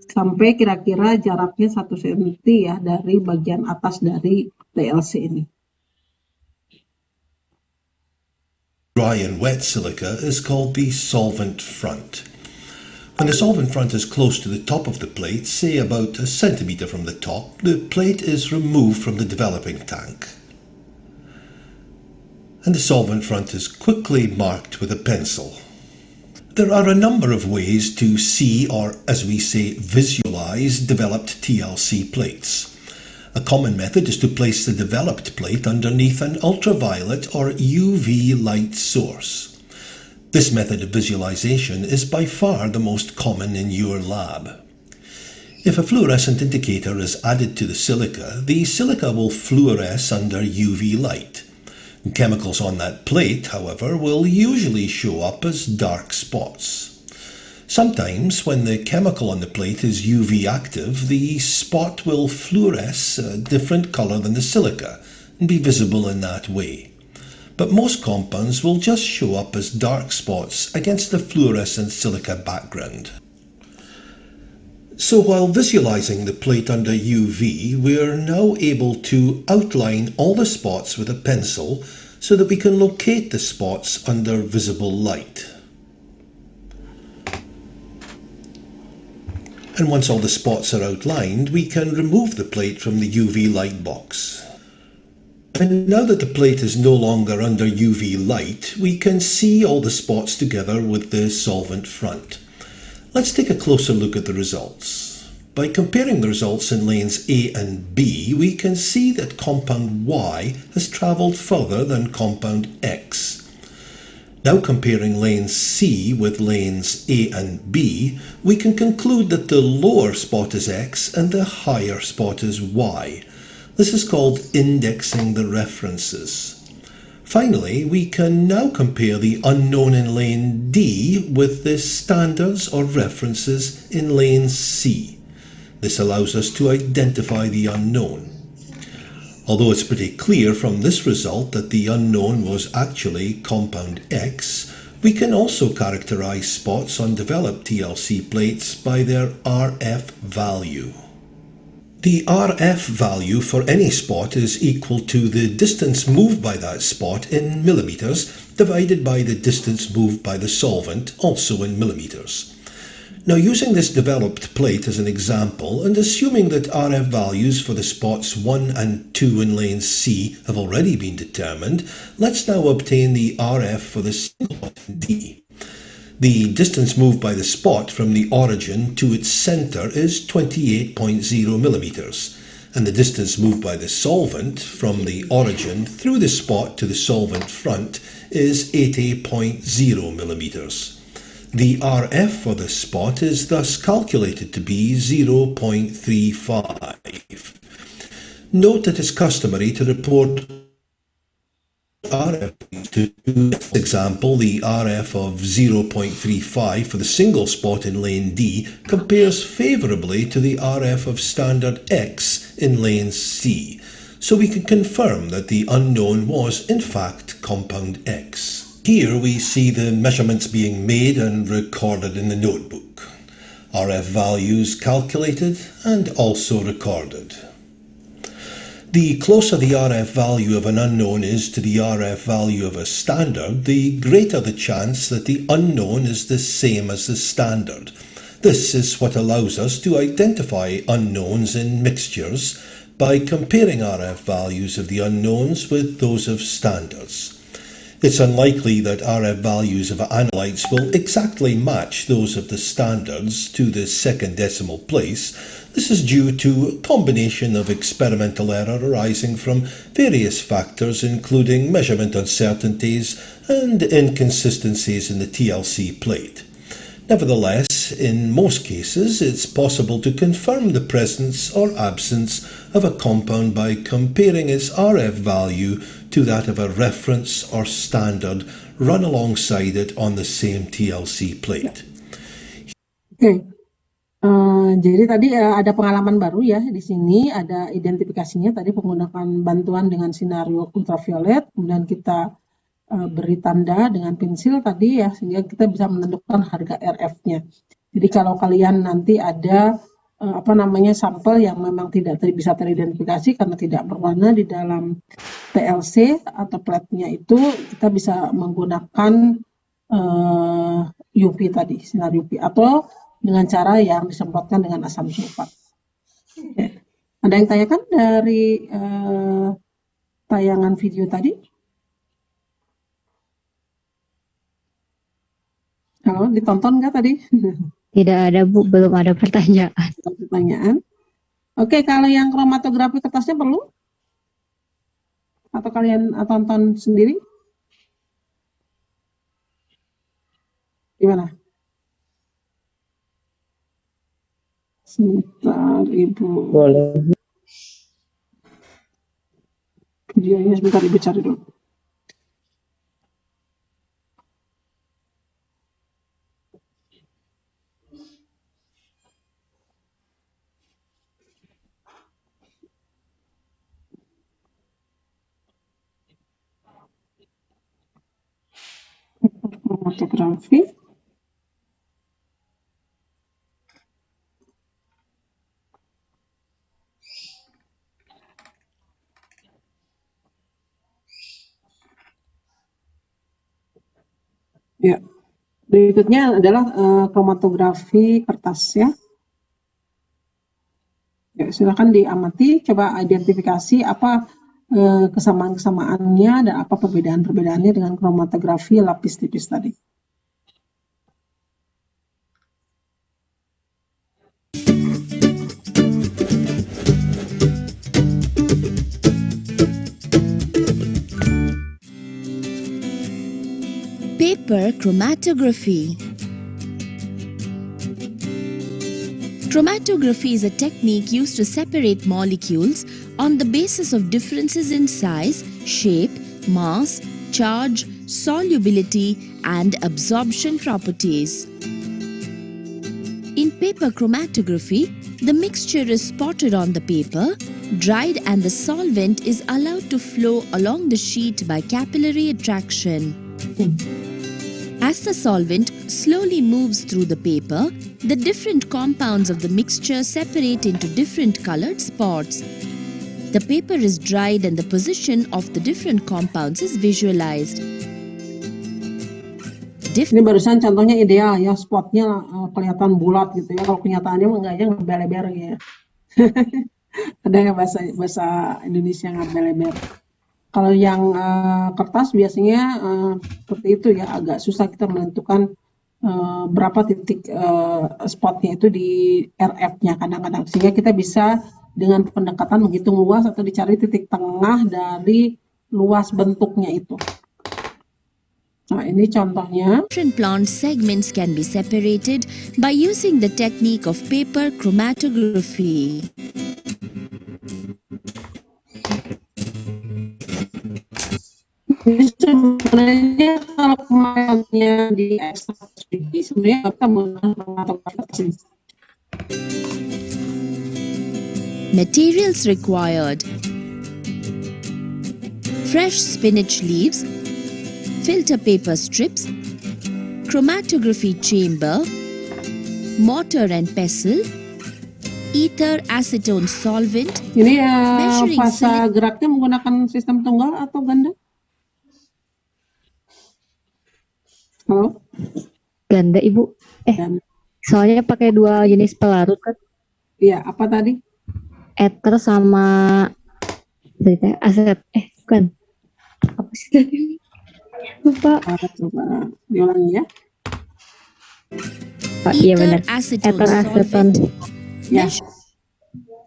Sampai kira-kira jaraknya 1 cm ya dari bagian atas dari TLC ini. dry and wet silica is called the solvent front. When the solvent front is close to the top of the plate, say about a centimetre from the top, the plate is removed from the developing tank. And the solvent front is quickly marked with a pencil. There are a number of ways to see, or as we say, visualize developed TLC plates. A common method is to place the developed plate underneath an ultraviolet or UV light source. This method of visualization is by far the most common in your lab. If a fluorescent indicator is added to the silica will fluoresce under UV light. Chemicals on that plate, however, will usually show up as dark spots. Sometimes, when the chemical on the plate is UV active, the spot will fluoresce a different colour than the silica and be visible in that way. But most compounds will just show up as dark spots against the fluorescent silica background. So while visualizing the plate under UV, we're now able to outline all the spots with a pencil so that we can locate the spots under visible light. And once all the spots are outlined, we can remove the plate from the UV light box. And now that the plate is no longer under UV light, we can see all the spots together with the solvent front. Let's take a closer look at the results. By comparing the results in lanes A and B, we can see that compound Y has travelled further than compound X. Now comparing lane C with lanes A and B, we can conclude that the lower spot is X and the higher spot is Y. This is called indexing the references. Finally, we can now compare the unknown in lane D with the standards or references in lane C. This allows us to identify the unknown. Although it's pretty clear from this result that the unknown was actually compound X, we can also characterize spots on developed TLC plates by their RF value. The RF value for any spot is equal to the distance moved by that spot in millimetres divided by the distance moved by the solvent, also in millimetres. Now, using this developed plate as an example, and assuming that RF values for the spots 1 and 2 in lane C have already been determined, let's now obtain the RF for the single spot in D. The distance moved by the spot from the origin to its centre is 28.0 millimetres, and the distance moved by the solvent from the origin through the spot to the solvent front is 80.0 millimetres. The RF for the spot is thus calculated to be 0.35. Note that it's customary to report RF to this example. The RF of 0.35 for the single spot in lane D compares favourably to the RF of standard X in lane C, so we can confirm that the unknown was in fact compound X. Here we see the measurements being made and recorded in the notebook. RF values calculated and also recorded. The closer the RF value of an unknown is to the RF value of a standard, the greater the chance that the unknown is the same as the standard. This is what allows us to identify unknowns in mixtures by comparing RF values of the unknowns with those of standards. It's unlikely that RF values of analytes will exactly match those of the standards to the second decimal place. This is due to a combination of experimental error arising from various factors, including measurement uncertainties and inconsistencies in the TLC plate. Nevertheless, in most cases, it's possible to confirm the presence or absence of a compound by comparing its RF value to that of a reference or standard run alongside it on the same TLC plate. Oke. Jadi tadi ada pengalaman baru ya di sini, ada identifikasinya tadi menggunakan bantuan dengan sinario ultraviolet, kemudian kita beri tanda dengan pensil tadi ya, sehingga kita bisa menentukan harga RF-nya. Jadi kalau kalian nanti ada sampel yang memang tidak bisa teridentifikasi karena tidak berwarna di dalam TLC atau plate-nya itu, kita bisa menggunakan UV tadi, sinar UV, atau dengan cara yang disemprotkan dengan asam sulfat. Oke. Ada yang tanyakan dari tayangan video tadi? Halo, ditonton nggak tadi? Tidak ada Bu, belum ada pertanyaan. Pertanyaan. Oke, kalau yang kromatografi kertasnya perlu? Atau kalian tonton sendiri? Gimana? Sebentar, Ibu. Boleh. Videonya sebentar Ibu cari dulu. Kromatografi. Ya, berikutnya adalah kromatografi kertas ya. Ya, silakan diamati, coba identifikasi apa kesamaan-kesamaannya dan apa perbedaan-perbedaannya dengan kromatografi lapis tipis tadi. Paper chromatography. Chromatography is a technique used to separate molecules on the basis of differences in size, shape, mass, charge, solubility, and absorption properties. In paper chromatography, the mixture is spotted on the paper, dried, and the solvent is allowed to flow along the sheet by capillary attraction. As the solvent slowly moves through the paper, the different compounds of the mixture separate into different colored spots. The paper is dried and the position of the different compounds is visualized. Ini barusan contohnya ideal ya, spotnya kelihatan bulat gitu ya. Kalau kenyataannya enggaknya ngebel-leber ya. Ada yang bahasa Indonesia ngebel-leber. Kalau yang kertas biasanya seperti itu ya, agak susah kita menentukan berapa titik spotnya itu di RF-nya kadang-kadang. Sehingga kita bisa dengan pendekatan menghitung luas atau dicari titik tengah dari luas bentuknya itu. Nah, ini contohnya. Different plant segments can be separated by using the technique of paper chromatography. Jadi sebenarnya kalau kemarinnya di ekstrak sebenarnya kita menggunakan kromatografi. Materials required: fresh spinach leaves, filter paper strips, chromatography chamber, mortar and pestle, ether acetone solvent. Ini measuring fase geraknya menggunakan sistem tunggal atau ganda? Halo? Ganda Ibu. Ganda. Soalnya pakai dua jenis pelarut kan. Iya, apa tadi? Ether sama aset. Bukan. Apa sih tadi? Lupa. Coba diulangi ya. Iya benar. Acetone Ether aseton. solvent. Ya.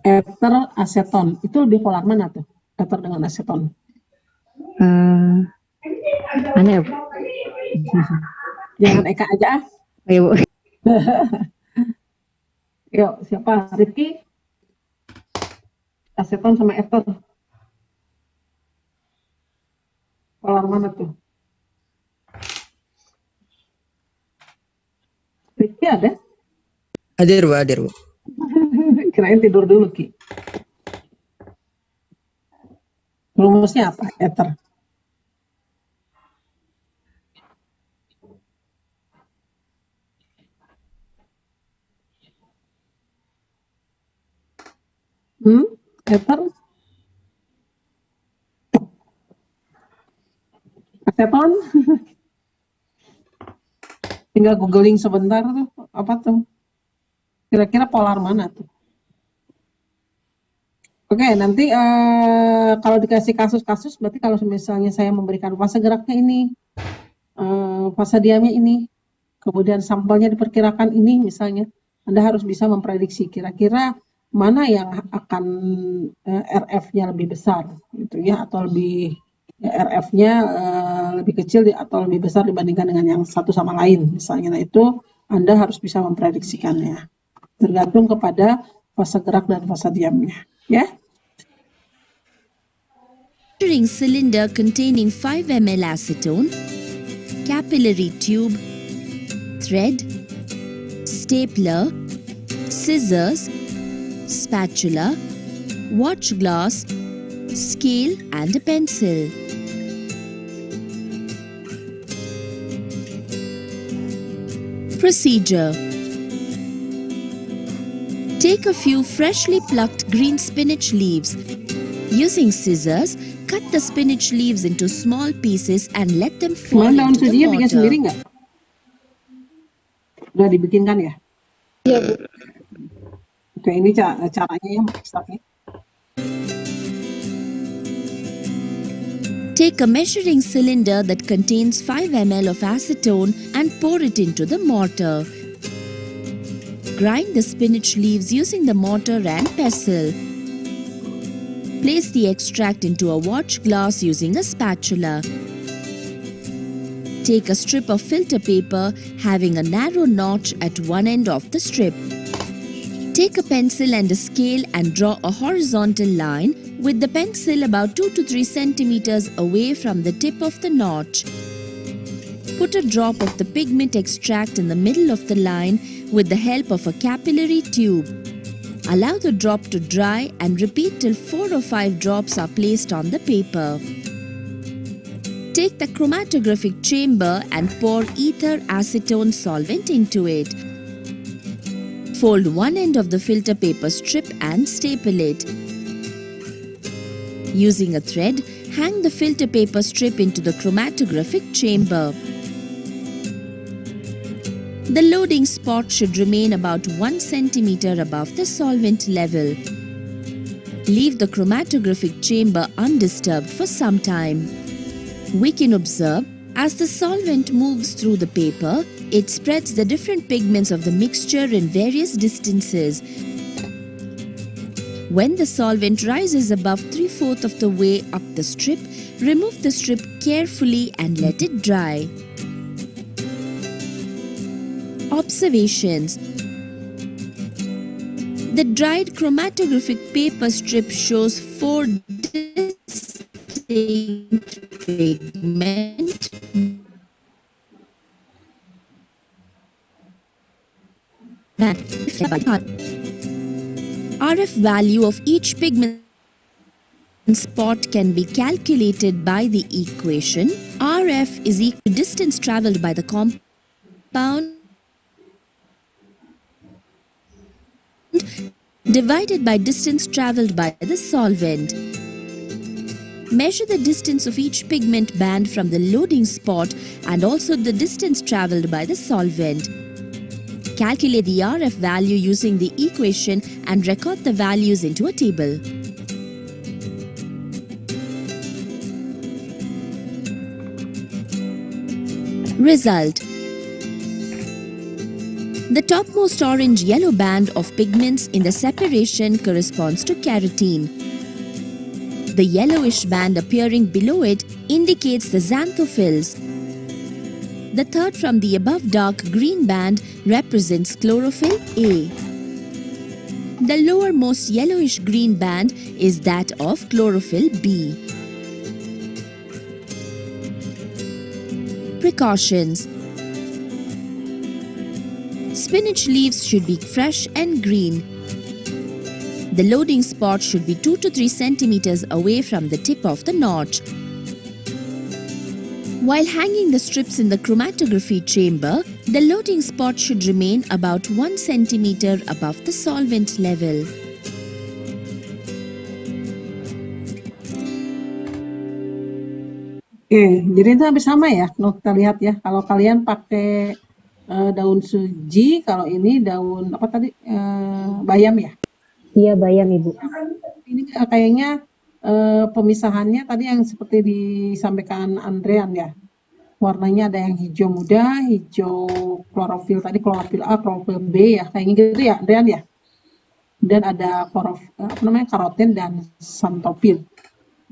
Ether aseton. Itu lebih polar mana tuh? Ether dengan aseton. Mana ya Bu? Jangan Eka aja. Ayo Bu. Yuk, siapa? Rifki? Aseton sama ether. Polar mana tuh? Rifki ada? Hadir Bu. Kirain tidur dulu, Ki. Rumusnya apa? Ether. Ether? Aseton? Tinggal googling sebentar tuh. Apa tuh? Kira-kira polar mana tuh? Oke, nanti kalau dikasih kasus-kasus, berarti kalau misalnya saya memberikan fase geraknya ini, fase diamnya ini, kemudian sampelnya diperkirakan ini misalnya, Anda harus bisa memprediksi kira-kira mana yang akan RF-nya lebih besar, gitu ya, atau lebih RF-nya lebih kecil atau lebih besar dibandingkan dengan yang satu sama lain, misalnya. Nah, itu Anda harus bisa memprediksikannya, tergantung kepada fase gerak dan fase diamnya, ya. Measuring cylinder containing 5 ml acetone, capillary tube, thread, stapler, scissors, spatula, watch glass, scale and a pencil. Procedure. Take a few freshly plucked green spinach leaves. Using scissors, cut the spinach leaves into small pieces and let them fall Kemarin daun into the sujinya bikin sendiri water. nggak? Udah dibikinkan ya? Iya, Bu. Oke, ini caranya ya ekstraknya. Take a measuring cylinder that contains 5 ml of acetone and pour it into the mortar. Grind the spinach leaves using the mortar and pestle. Place the extract into a watch glass using a spatula. Take a strip of filter paper having a narrow notch at one end of the strip. Take a pencil and a scale and draw a horizontal line with the pencil about 2 to 3 centimeters away from the tip of the notch. Put a drop of the pigment extract in the middle of the line with the help of a capillary tube. Allow the drop to dry and repeat till 4 or 5 drops are placed on the paper. Take the chromatographic chamber and pour ether acetone solvent into it. Fold one end of the filter paper strip and staple it. Using a thread, hang the filter paper strip into the chromatographic chamber. The loading spot should remain about 1 centimeter above the solvent level. Leave the chromatographic chamber undisturbed for some time. We can observe as the solvent moves through the paper, it spreads the different pigments of the mixture in various distances. When the solvent rises above 3/4 of the way up the strip, remove the strip carefully and let it dry. Observations. The dried chromatographic paper strip shows 4 distinct pigment RF value of each pigment spot can be calculated by the equation RF is equal to distance traveled by the compound divided by distance traveled by the solvent. Measure the distance of each pigment band from the loading spot and also the distance traveled by the solvent. Calculate the RF value using the equation and record the values into a table. Result. The topmost orange-yellow band of pigments in the separation corresponds to carotene. The yellowish band appearing below it indicates the xanthophylls. The third from the above dark green band represents chlorophyll A. The lowermost yellowish green band is that of chlorophyll B. Precautions. Spinach leaves should be fresh and green. The loading spot should be 2 to 3 centimeters away from the tip of the notch. While hanging the strips in the chromatography chamber, the loading spot should remain about 1 centimeter above the solvent level. Oke, jadi itu hampir sama ya. Kalau kita lihat ya, kalau kalian pakai daun suji, kalau ini daun apa tadi, bayam ya? Iya, bayam Ibu. Ini kayaknya pemisahannya tadi yang seperti disampaikan Andrean ya. Warnanya ada yang hijau muda, hijau klorofil tadi, klorofil A, klorofil B ya, kayaknya gitu ya, Andrean ya. Dan ada karoten dan xanthopin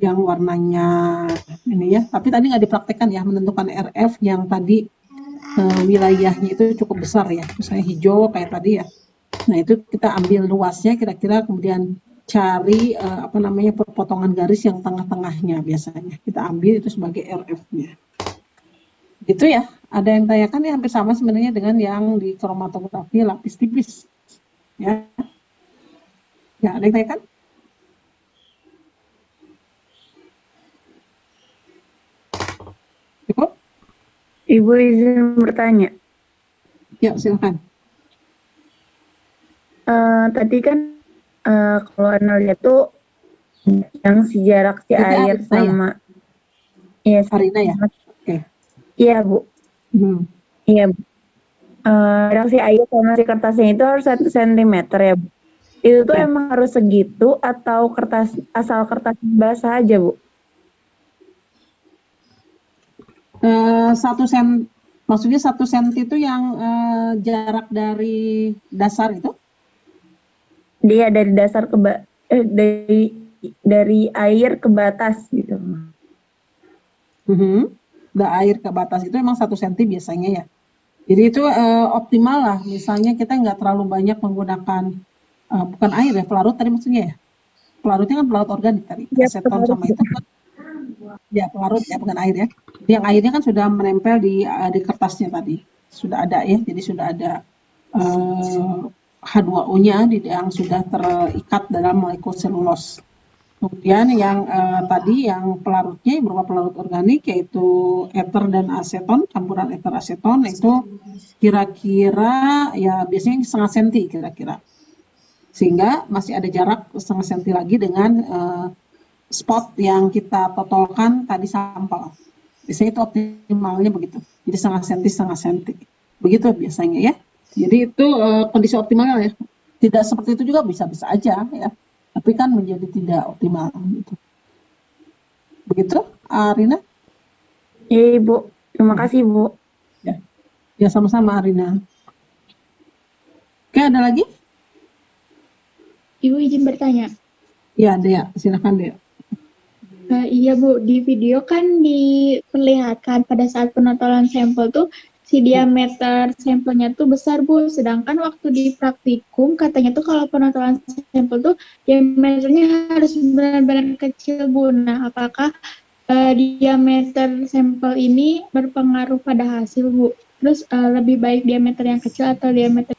yang warnanya ini ya. Tapi tadi nggak dipraktekkan ya, menentukan RF yang tadi wilayahnya itu cukup besar ya, misalnya hijau kayak tadi ya. Nah itu kita ambil luasnya kira-kira, kemudian cari perpotongan garis yang tengah-tengahnya biasanya. Kita ambil itu sebagai RF-nya. Gitu ya. Ada yang tanyakan ya, hampir sama sebenarnya dengan yang di kromatografi lapis tipis. Ya. Ya, ada yang tanyakan? Cukup? Ibu izin bertanya. Ya, silakan. Tadi kan kalau Anda lihat tuh yang jarak si air sama iya Arina ya. Oke. Iya Bu. Iya Bu. Jarak si air sama si kertasnya itu harus 1 cm ya Bu. Itu tuh emang harus segitu atau asal kertas basah aja Bu? 1 cm, maksudnya 1 cm itu yang jarak dari dasar itu? Dia dari dasar ke dari air ke batas gitu. Dari air ke batas itu emang 1 cm biasanya ya. Jadi itu optimal lah. Misalnya kita nggak terlalu banyak menggunakan bukan air ya, pelarut tadi maksudnya ya. Pelarutnya kan pelarut organik tadi, aseton sama itu. Ya pelarut ya, bukan air ya. Yang airnya kan sudah menempel di kertasnya tadi, sudah ada ya. Jadi sudah ada H2O-nya yang sudah terikat dalam molekul selulos. Kemudian yang tadi yang pelarutnya berupa pelarut organik yaitu eter dan aseton, campuran eter aseton itu kira-kira ya biasanya 0,5 senti kira-kira. Sehingga masih ada jarak 0,5 senti lagi dengan spot yang kita totolkan tadi sampel. Biasanya itu optimalnya begitu. Jadi 0,5 senti. Begitu biasanya ya. Jadi itu kondisi optimalnya ya. Tidak seperti itu juga bisa-bisa aja ya. Tapi kan menjadi tidak optimal gitu. Begitu, Arina? Iya Ibu. Terima kasih Bu. Ya sama-sama Arina. Oke, ada lagi? Ibu izin bertanya. Ya, Dea. Silakan Dea. Iya Bu, di video kan diperlihatkan pada saat penontonan sampel tuh si diameter sampelnya tuh besar Bu, sedangkan waktu di praktikum katanya tuh kalau penontonan sampel tuh diameternya harus benar-benar kecil Bu. Nah, apakah diameter sampel ini berpengaruh pada hasil Bu? Terus lebih baik diameter yang kecil atau diameter?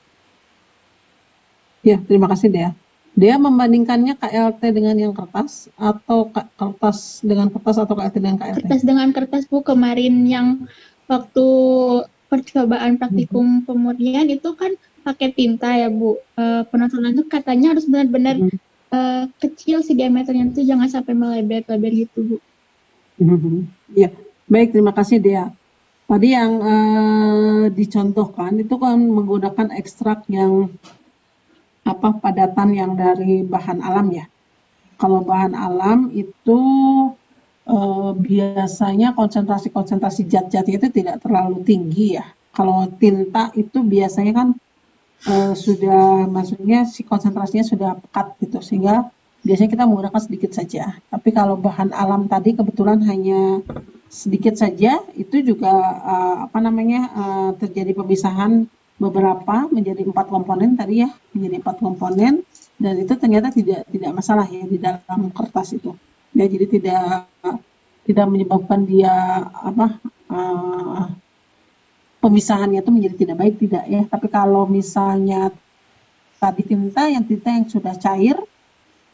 Ya, terima kasih Dea. Dia membandingkannya KLT dengan yang kertas atau kertas dengan kertas atau KLT dengan KLT? Kertas dengan kertas Bu, kemarin yang waktu percobaan praktikum pemurnian itu kan pakai tinta ya Bu. Penontonan itu katanya harus benar-benar kecil si diameternya itu, jangan sampai melebar-lebar gitu Bu. Ya, baik, terima kasih Dea. Tadi yang dicontohkan itu kan menggunakan ekstrak yang padatan yang dari bahan alam ya. Kalau bahan alam itu biasanya konsentrasi zat-zatnya itu tidak terlalu tinggi ya. Kalau tinta itu biasanya kan sudah, maksudnya si konsentrasinya sudah pekat gitu, sehingga biasanya kita menggunakan sedikit saja. Tapi kalau bahan alam tadi kebetulan hanya sedikit saja, itu juga terjadi pemisahan beberapa menjadi 4 komponen tadi ya, menjadi 4 komponen, dan itu ternyata tidak masalah ya di dalam kertas itu. Ya, jadi tidak menyebabkan dia pemisahannya itu menjadi tidak baik, tidak ya. Tapi kalau misalnya tadi tinta yang sudah cair,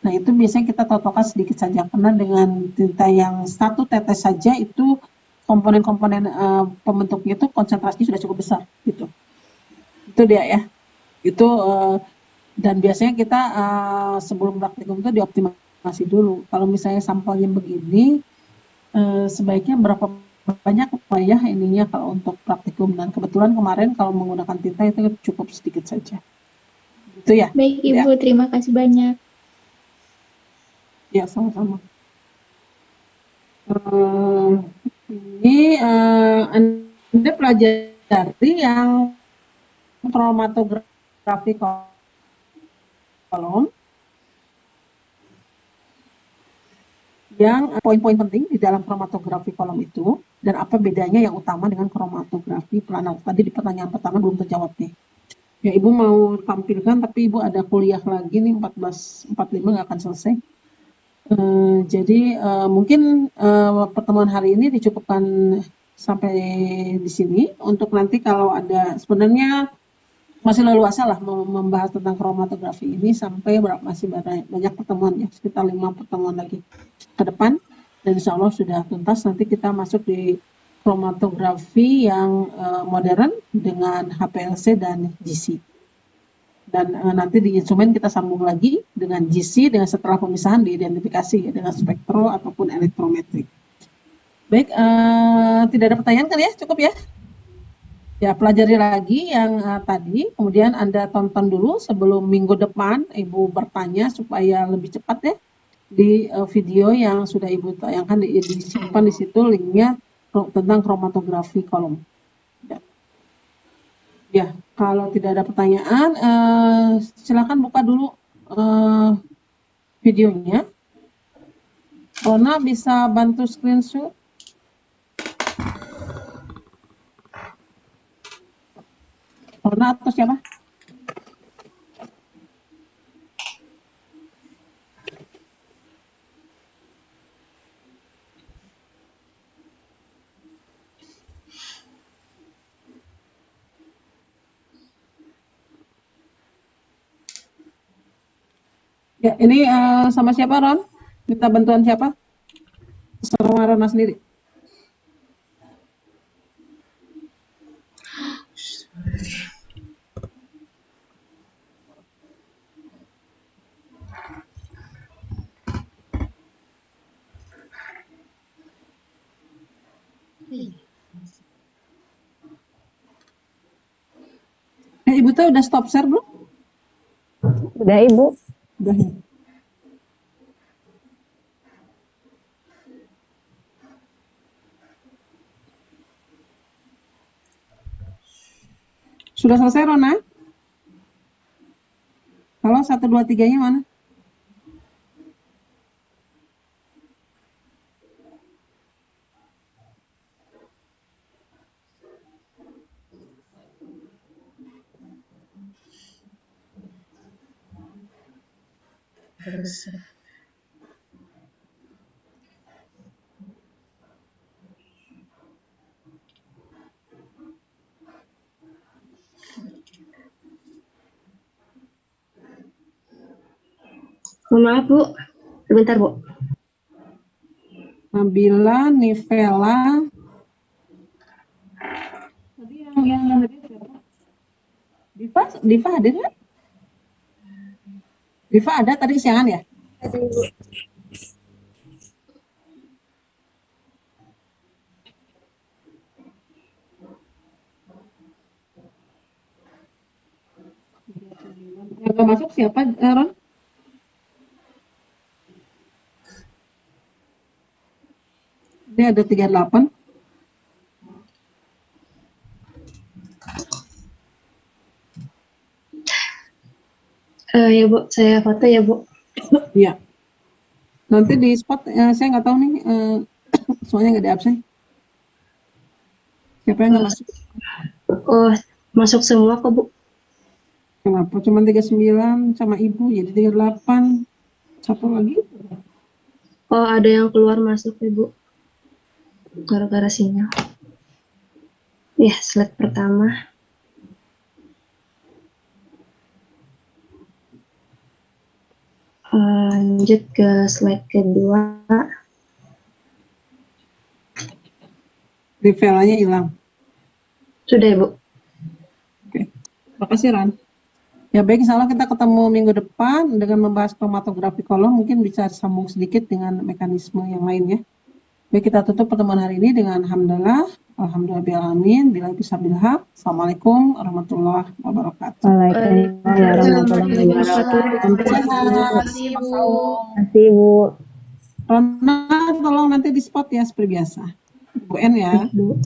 nah itu biasanya kita totolkan sedikit saja, karena dengan tinta yang 1 tetes saja itu komponen-komponen pembentuknya itu konsentrasinya sudah cukup besar gitu. Itu dia ya. Itu dan biasanya kita sebelum praktikum itu dioptimasi dulu. Kalau misalnya sampelnya begini, sebaiknya berapa banyak ya ininya kalau untuk praktikum, dan kebetulan kemarin kalau menggunakan tinta itu cukup sedikit saja. Gitu ya. Baik Ya, Ibu, terima kasih banyak. ya sama-sama. Ini Anda pelajari yang kromatografi kolom, yang poin-poin penting di dalam kromatografi kolom itu, dan apa bedanya yang utama dengan kromatografi planar. Tadi di pertanyaan pertama belum terjawab nih. Ya, Ibu mau tampilkan, tapi Ibu ada kuliah lagi nih, 14.45 nggak akan selesai. Jadi mungkin pertemuan hari ini dicukupkan sampai di sini. Untuk nanti kalau ada, sebenarnya masih leluasa lah membahas tentang kromatografi ini sampai masih banyak pertemuan ya, sekitar 5 pertemuan lagi ke depan, dan insya Allah sudah tuntas. Nanti kita masuk di kromatografi yang modern dengan HPLC dan GC, dan nanti di instrumen kita sambung lagi dengan GC, dengan setelah pemisahan diidentifikasi ya, dengan spektro ataupun elektrometrik. Baik, tidak ada pertanyaan kan ya, cukup ya. Ya, pelajari lagi yang tadi, kemudian Anda tonton dulu sebelum minggu depan Ibu bertanya supaya lebih cepat ya, di video yang sudah Ibu tayangkan, disimpan di situ linknya tentang kromatografi kolom. Ya, kalau tidak ada pertanyaan, silakan buka dulu videonya. Rona bisa bantu screenshot? Rona atau siapa? Ya, ini sama siapa, Ron? Minta bantuan siapa? Sama Rona sendiri. Ibu tuh udah stop share belum? Udah Ibu. Udah ya. Sudah selesai, Rona? Kalau 1, 2, 3-nya mana? Mohon maaf Bu, sebentar Bu. Nabila, Nivela. Tadi yang hadir siapa? Diva hadir nggak? Diva ada tadi kesiangan ya? Ada Ibu. Yang nggak masuk siapa, Ron? Ini ada 38. Ya Bu, saya foto ya Bu. Iya. Nanti di spot, saya nggak tahu nih, soalnya nggak di absen. Siapa yang nggak masuk? Oh, masuk semua kok Bu. Kenapa? Cuma 39 sama Ibu, jadi 38. Satu lagi? Oh, ada yang keluar masuk Ibu. Gara-gara sinyal. Ya, slide pertama. Lanjut ke slide kedua. Nivelanya hilang. Sudah Ibu. Oke. Makasih, Ran. Ya baik, insya Allah kita ketemu minggu depan dengan membahas kromatografi kolom, mungkin bisa sambung sedikit dengan mekanisme yang lain ya. Baik, kita tutup pertemuan hari ini dengan alhamdulillah alamin bila bisa bilhaq. Assalamualaikum warahmatullahi wabarakatuh. Waalaikumsalam warahmatullahi wabarakatuh. Sehat. Terima kasih Bu. Rona, tolong nanti di spot ya seperti biasa. Bu N ya. Bu.